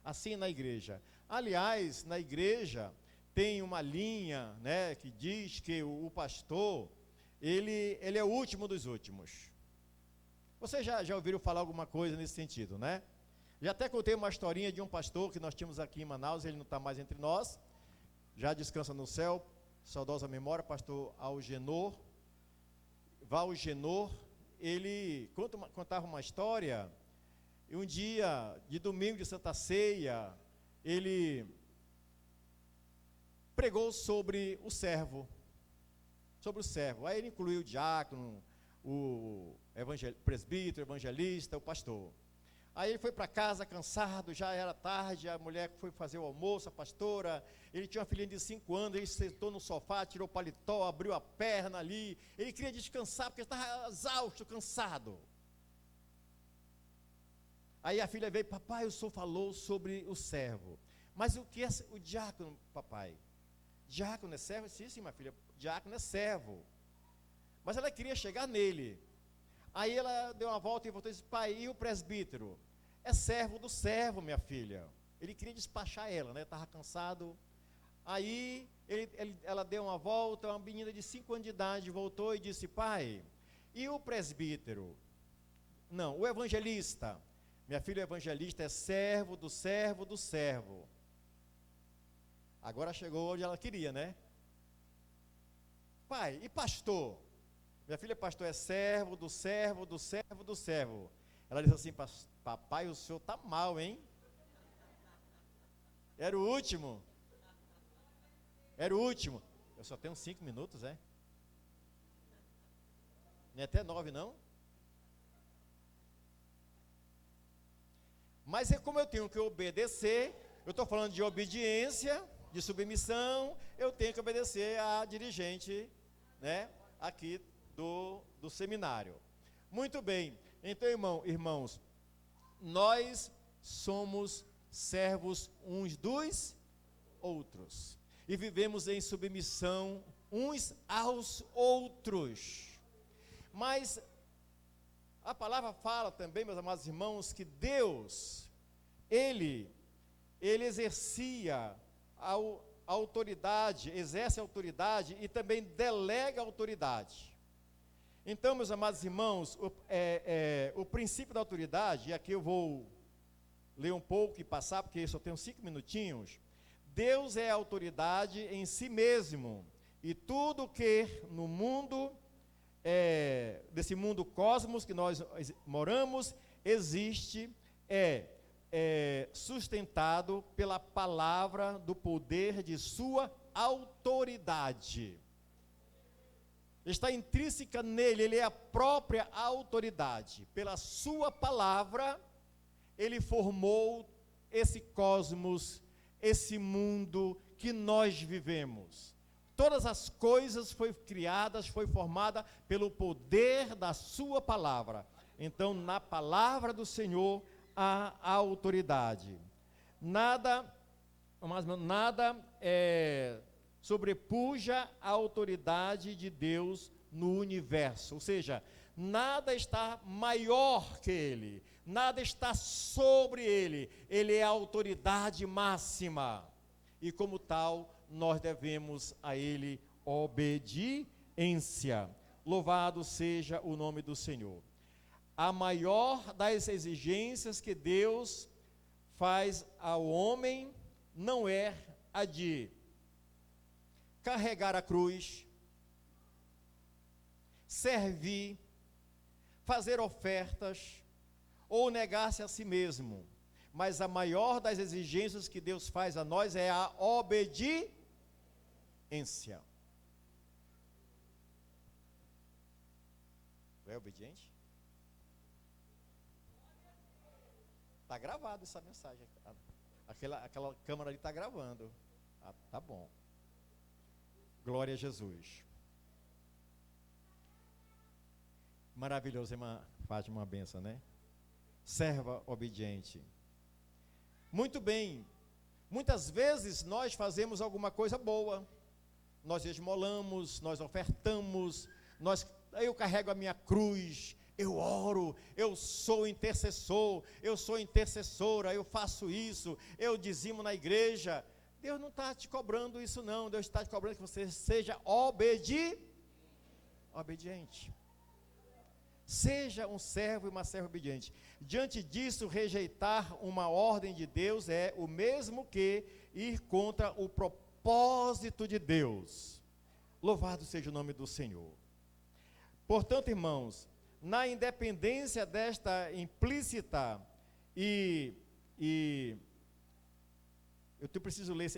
Assim é na igreja. Aliás, na igreja tem uma linha, né, que diz que o pastor, ele é o último dos últimos. Vocês já ouviram falar alguma coisa nesse sentido, né? Já até contei uma historinha de um pastor que nós tínhamos aqui em Manaus, ele não está mais entre nós, já descansa no céu, saudosa memória, pastor Valgenor, ele contava uma história, e um dia, de domingo de Santa Ceia, ele pregou sobre o servo, aí ele incluiu o diácono, o presbítero, evangelista, o pastor. Aí ele foi para casa cansado, já era tarde, a mulher foi fazer o almoço, a pastora, ele tinha uma filhinha de 5 anos, ele sentou no sofá, tirou o paletó, abriu a perna ali, ele queria descansar, porque estava exausto, cansado. Aí a filha veio, papai, o senhor falou sobre o servo, mas o que é o diácono, papai? Diácono é servo? Sim, minha filha, diácono é servo. Mas ela queria chegar nele. Aí ela deu uma volta e voltou e disse, pai, e o presbítero? É servo do servo, minha filha. Ele queria despachar ela, né? Estava cansado. Aí ela deu uma volta, uma menina de 5 anos de idade voltou e disse, pai, e o presbítero? Não, o evangelista. Minha filha, o evangelista é servo do servo do servo. Agora chegou onde ela queria, né? Pai, e pastor? Minha filha, pastor, é servo do servo do servo do servo. Ela disse assim, papai, o senhor está mal, hein? Era o último. Eu só tenho 5 minutos, é? Nem até 9, não? Mas é como eu tenho que obedecer, eu estou falando de obediência, de submissão, eu tenho que obedecer à dirigente, né, aqui do seminário. Muito bem, então irmãos, nós somos servos uns dos outros, e vivemos em submissão uns aos outros. Mas a palavra fala também, meus amados irmãos, que Deus, Ele exercia a autoridade, exerce a autoridade e também delega a autoridade. Então, meus amados irmãos, o princípio da autoridade, e aqui eu vou ler um pouco e passar, porque eu só tenho 5 minutinhos. Deus é a autoridade em si mesmo, e tudo que no mundo, desse mundo cosmos que nós moramos, existe, sustentado pela palavra do poder de sua autoridade. Está intrínseca nele, ele é a própria autoridade. Pela sua palavra, ele formou esse cosmos, esse mundo que nós vivemos. Todas as coisas foram criadas, foi formada pelo poder da sua palavra. Então, na palavra do Senhor, há autoridade. Nada sobrepuja a autoridade de Deus no universo, ou seja, nada está maior que Ele, nada está sobre Ele, Ele é a autoridade máxima, e como tal, nós devemos a Ele obediência. Louvado seja o nome do Senhor. A maior das exigências que Deus faz ao homem não é a de carregar a cruz, servir, fazer ofertas ou negar-se a si mesmo. Mas a maior das exigências que Deus faz a nós é a obediência. É obediente? Está gravado essa mensagem. Aquela câmera ali está gravando. Tá bom. Glória a Jesus. Maravilhoso, irmã Fátima, uma benção, né? Serva obediente. Muito bem. Muitas vezes nós fazemos alguma coisa boa. Nós esmolamos, nós ofertamos, eu carrego a minha cruz, eu oro, eu sou intercessor, eu sou intercessora, eu faço isso, eu dizimo na igreja. Deus não está te cobrando isso não, Deus está te cobrando que você seja obediente. Seja um servo e uma serva obediente. Diante disso, rejeitar uma ordem de Deus é o mesmo que ir contra o propósito de Deus. Louvado seja o nome do Senhor. Portanto, irmãos, na independência desta implícita eu preciso ler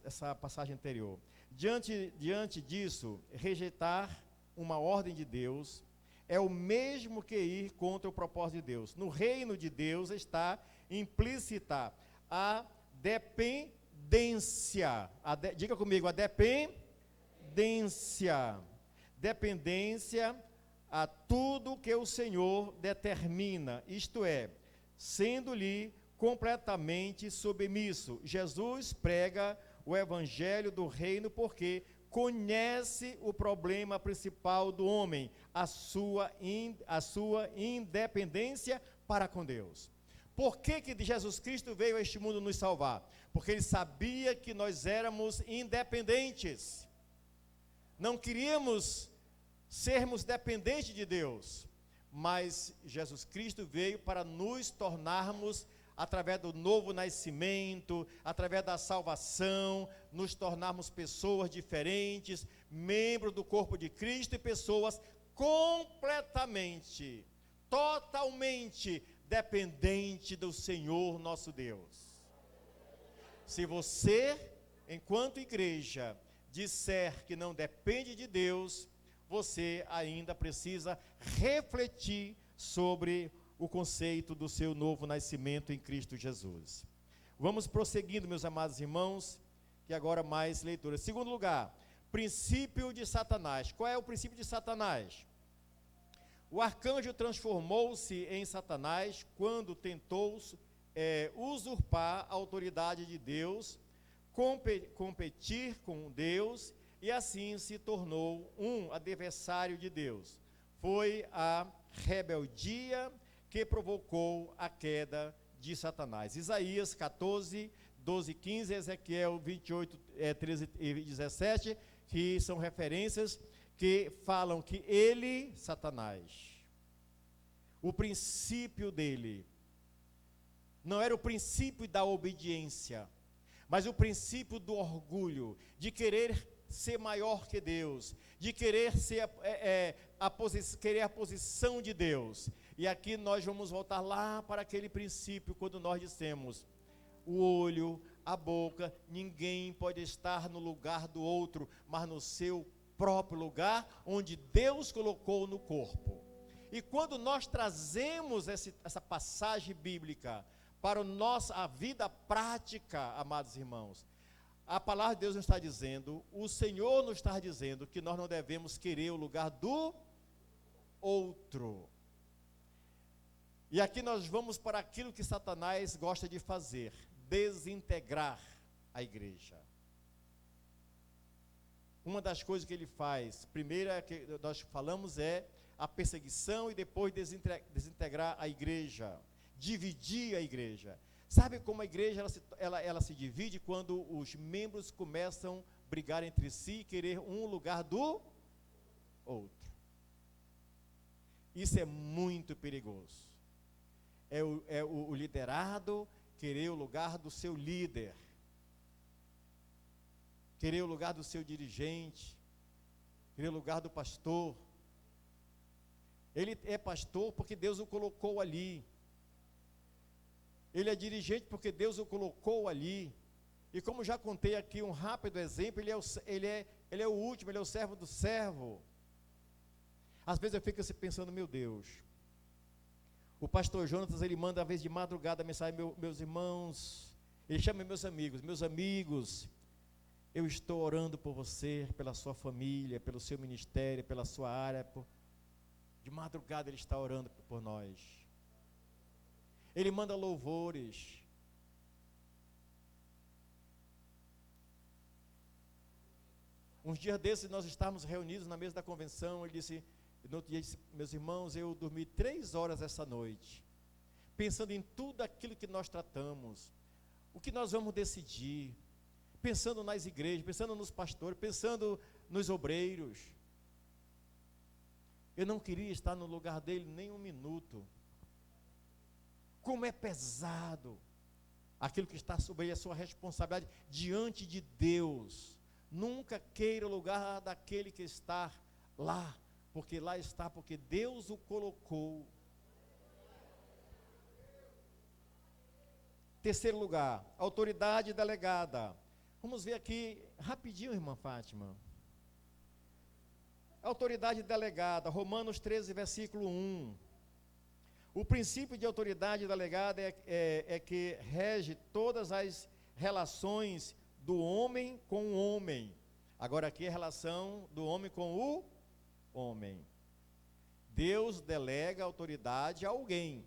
essa passagem anterior. Diante disso, rejeitar uma ordem de Deus é o mesmo que ir contra o propósito de Deus. No reino de Deus está implícita a dependência. Diga comigo, a dependência. Dependência a tudo que o Senhor determina, isto é, sendo-lhe completamente submisso. Jesus prega o evangelho do reino porque conhece o problema principal do homem, a sua independência para com Deus. Por que Jesus Cristo veio a este mundo nos salvar? Porque ele sabia que nós éramos independentes. Não queríamos sermos dependentes de Deus, mas Jesus Cristo veio para nos tornarmos, através do novo nascimento, através da salvação, nos tornarmos pessoas diferentes, membros do corpo de Cristo e pessoas completamente, totalmente dependentes do Senhor nosso Deus. Se você, enquanto igreja, disser que não depende de Deus, você ainda precisa refletir sobre o conceito do seu novo nascimento em Cristo Jesus. Vamos prosseguindo, meus amados irmãos, que agora mais leitura. Segundo lugar, princípio de Satanás. Qual é o princípio de Satanás? O arcanjo transformou-se em Satanás quando tentou usurpar a autoridade de Deus, competir com Deus, e assim se tornou um adversário de Deus. Foi a rebeldia que provocou a queda de Satanás. Isaías 14, 12 e 15, Ezequiel 28, 13 e 17, que são referências que falam que ele, Satanás, o princípio dele, não era o princípio da obediência, mas o princípio do orgulho, de querer ser maior que Deus, de querer ser querer a posição de Deus. E aqui nós vamos voltar lá para aquele princípio, quando nós dissemos, o olho, a boca, ninguém pode estar no lugar do outro, mas no seu próprio lugar, onde Deus colocou no corpo. E quando nós trazemos essa passagem bíblica para a vida prática, amados irmãos, a palavra de Deus nos está dizendo, o Senhor nos está dizendo que nós não devemos querer o lugar do outro. E aqui nós vamos para aquilo que Satanás gosta de fazer, desintegrar a igreja. Uma das coisas que ele faz, primeira que nós falamos é a perseguição e depois desintegrar a igreja, dividir a igreja. Sabe como a igreja ela se divide? Quando os membros começam a brigar entre si e querer um lugar do outro. Isso é muito perigoso. É o liderado querer o lugar do seu líder, querer o lugar do seu dirigente, querer o lugar do pastor. Ele é pastor porque Deus o colocou ali. Ele é dirigente porque Deus o colocou ali. E como já contei aqui um rápido exemplo, ele é o último, ele é o servo do servo. Às vezes eu fico assim pensando, meu Deus, o pastor Jonatas, ele manda às vezes de madrugada mensagem, meus irmãos, ele chama meus amigos, eu estou orando por você, pela sua família, pelo seu ministério, pela sua área. De madrugada ele está orando por nós. Ele manda louvores. Uns dias desses nós estávamos reunidos na mesa da convenção, ele disse, no outro dia, meus irmãos, eu dormi 3 horas essa noite, pensando em tudo aquilo que nós tratamos, o que nós vamos decidir, pensando nas igrejas, pensando nos pastores, pensando nos obreiros. Eu não queria estar no lugar dele nem um minuto. Como é pesado aquilo que está sobre a sua responsabilidade diante de Deus. Nunca queira o lugar daquele que está lá, porque lá está, porque Deus o colocou. Terceiro lugar, autoridade delegada. Vamos ver aqui rapidinho, irmã Fátima. Autoridade delegada, Romanos 13, versículo 1. O princípio de autoridade delegada é que rege todas as relações do homem com o homem. Agora aqui é a relação do homem com o homem. Deus delega autoridade a alguém,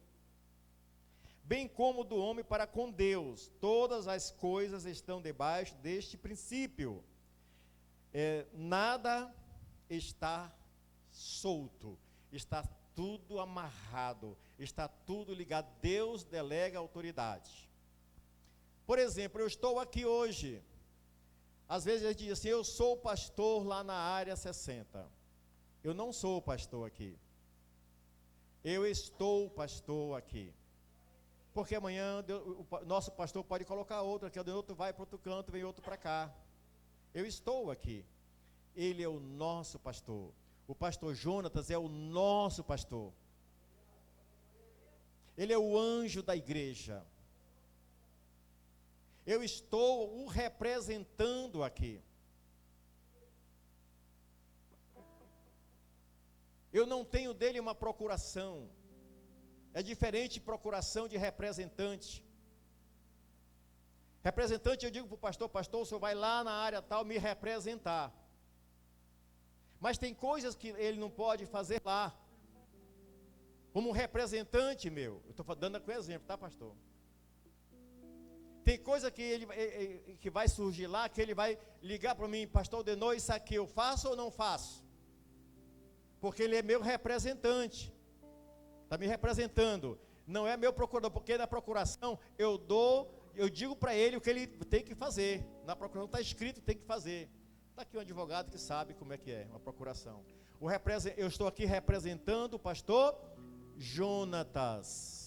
bem como do homem para com Deus. Todas as coisas estão debaixo deste princípio. Nada está solto, está tudo amarrado, está tudo ligado. Deus delega autoridade. Por exemplo, eu estou aqui hoje. Às vezes a gente diz assim, eu sou pastor lá na área 60. Eu não sou pastor aqui. Eu estou pastor aqui. Porque amanhã o nosso pastor pode colocar outro aqui, o outro vai para outro canto, vem outro para cá. Eu estou aqui. Ele é o nosso pastor. O pastor Jonatas é o nosso pastor. Ele é o anjo da igreja. Eu estou o representando aqui. Eu não tenho dele uma procuração. É diferente de procuração de representante. Representante, eu digo para o pastor, pastor, o senhor vai lá na área tal me representar. Mas tem coisas que ele não pode fazer lá. Como um representante meu. Eu estou dando aqui um exemplo, tá, pastor? Tem coisa que vai surgir lá, que ele vai ligar para mim, pastor Denô, isso aqui eu faço ou não faço? Porque ele é meu representante. Está me representando. Não é meu procurador, porque na procuração eu digo para ele o que ele tem que fazer. Na procuração está escrito, tem que fazer. Está aqui um advogado que sabe como é que é uma procuração. Eu estou aqui representando o pastor Jonatas.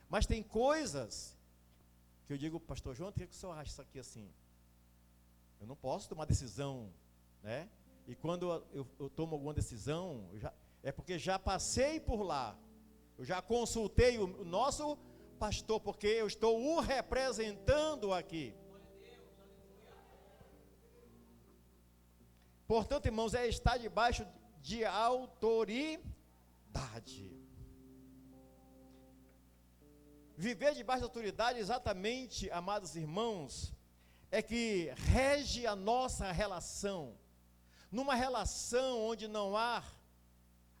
Mas tem coisas que eu digo, pastor Jonatas, o que o senhor acha isso aqui assim? Eu não posso tomar decisão, né? E quando eu tomo alguma decisão, é porque já passei por lá. Eu já consultei o nosso pastor, porque eu estou o representando aqui. Portanto, irmãos, estar debaixo de autoridade. Viver debaixo de autoridade, exatamente, amados irmãos, é que rege a nossa relação. Numa relação onde não há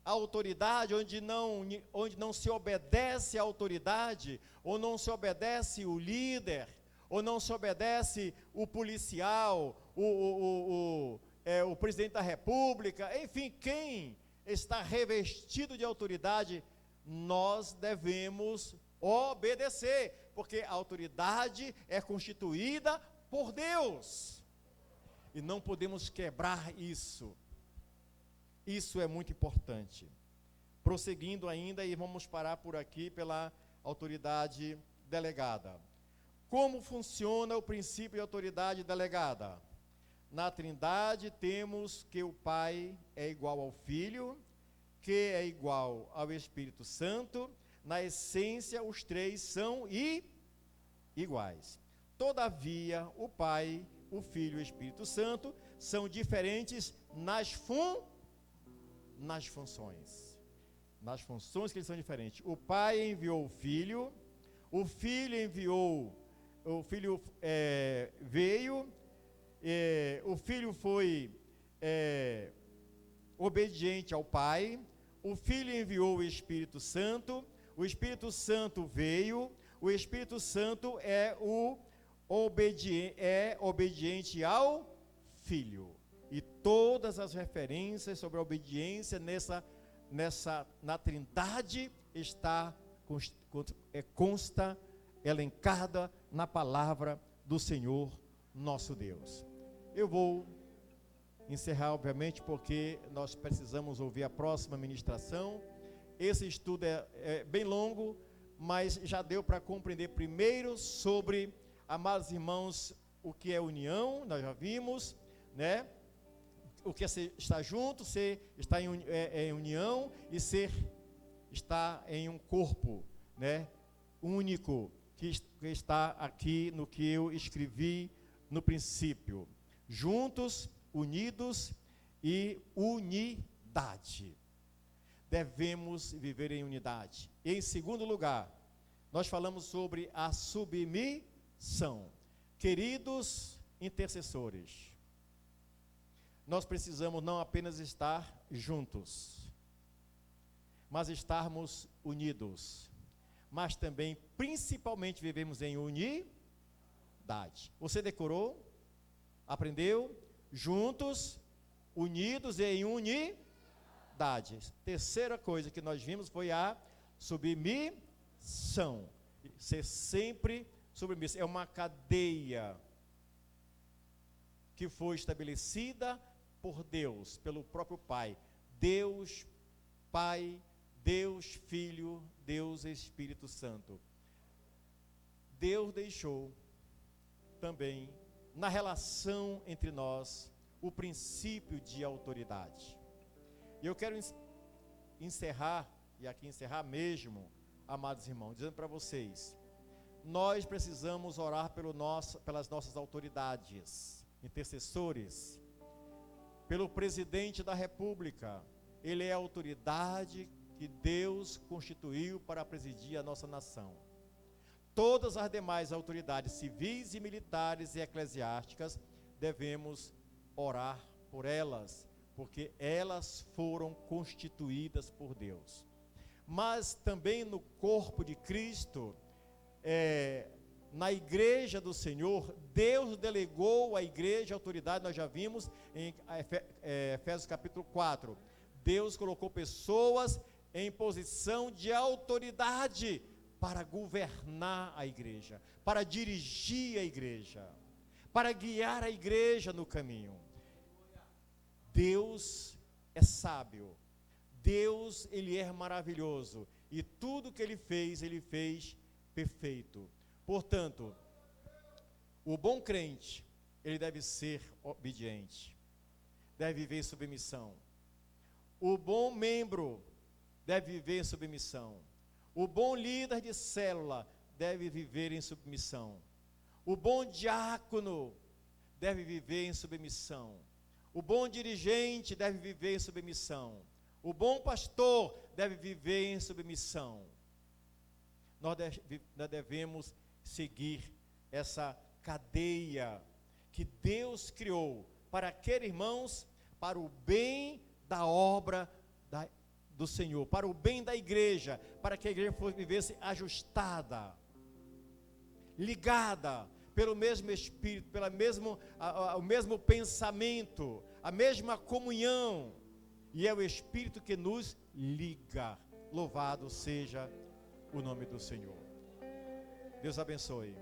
autoridade, onde não se obedece à autoridade, ou não se obedece o líder, ou não se obedece o policial, o presidente da república, enfim, quem está revestido de autoridade, nós devemos obedecer, porque a autoridade é constituída por Deus. e não podemos quebrar isso. Isso é muito importante. Prosseguindo ainda, e vamos parar por aqui pela autoridade delegada. Como funciona o princípio de autoridade delegada? Na Trindade temos que o Pai é igual ao Filho, que é igual ao Espírito Santo. Na essência, os três são iguais. Todavia, o Pai, o Filho e o Espírito Santo são diferentes nas funções. Nas funções que eles são diferentes. O Pai enviou o Filho veio, o Filho foi obediente ao Pai, o Filho enviou o Espírito Santo veio, o Espírito Santo é obediente ao Filho. E todas as referências sobre a obediência na Trindade consta elencada na palavra do Senhor nosso Deus. Eu vou encerrar, obviamente, porque nós precisamos ouvir a próxima ministração. Esse estudo é bem longo, mas já deu para compreender primeiro sobre, amados irmãos, o que é união, nós já vimos, né? O que é ser, estar junto, ser estar em união e ser estar em um corpo, né? Único, que está aqui no que eu escrevi no princípio. Juntos, unidos e unidade. Devemos viver em unidade. E em segundo lugar, nós falamos sobre a submissão. Queridos intercessores, nós precisamos não apenas estar juntos, mas estarmos unidos. Mas também, principalmente, vivemos em unidade. Você decorou? Aprendeu? Juntos, unidos e em unidade. Terceira coisa que nós vimos foi a submissão. Ser sempre submisso. É uma cadeia que foi estabelecida por Deus, pelo próprio Pai. Deus Pai, Deus Filho, Deus Espírito Santo. Deus deixou também na relação entre nós o princípio de autoridade. E eu quero encerrar, e aqui encerrar mesmo, amados irmãos, dizendo para vocês, nós precisamos orar pelas nossas autoridades, intercessores, pelo presidente da República. Ele é a autoridade que Deus constituiu para presidir a nossa nação. Todas as demais autoridades civis e militares e eclesiásticas, devemos orar por elas, porque elas foram constituídas por Deus. Mas também no corpo de Cristo, na igreja do Senhor, Deus delegou à igreja autoridade. Nós já vimos em Efésios capítulo 4, Deus colocou pessoas em posição de autoridade para governar a igreja, para dirigir a igreja, para guiar a igreja no caminho. Deus é sábio, Deus, Ele é maravilhoso, e tudo que Ele fez perfeito. Portanto, o bom crente, ele deve ser obediente, deve viver em submissão. O bom membro deve viver em submissão. O bom líder de célula deve viver em submissão. O bom diácono deve viver em submissão. O bom dirigente deve viver em submissão. O bom pastor deve viver em submissão. Nós devemos seguir essa cadeia que Deus criou para querer, irmãos, para o bem da obra do Senhor, para o bem da igreja, para que a igreja vivesse ajustada, ligada pelo mesmo Espírito, o mesmo pensamento, a mesma comunhão, e é o Espírito que nos liga. Louvado seja o nome do Senhor. Deus abençoe.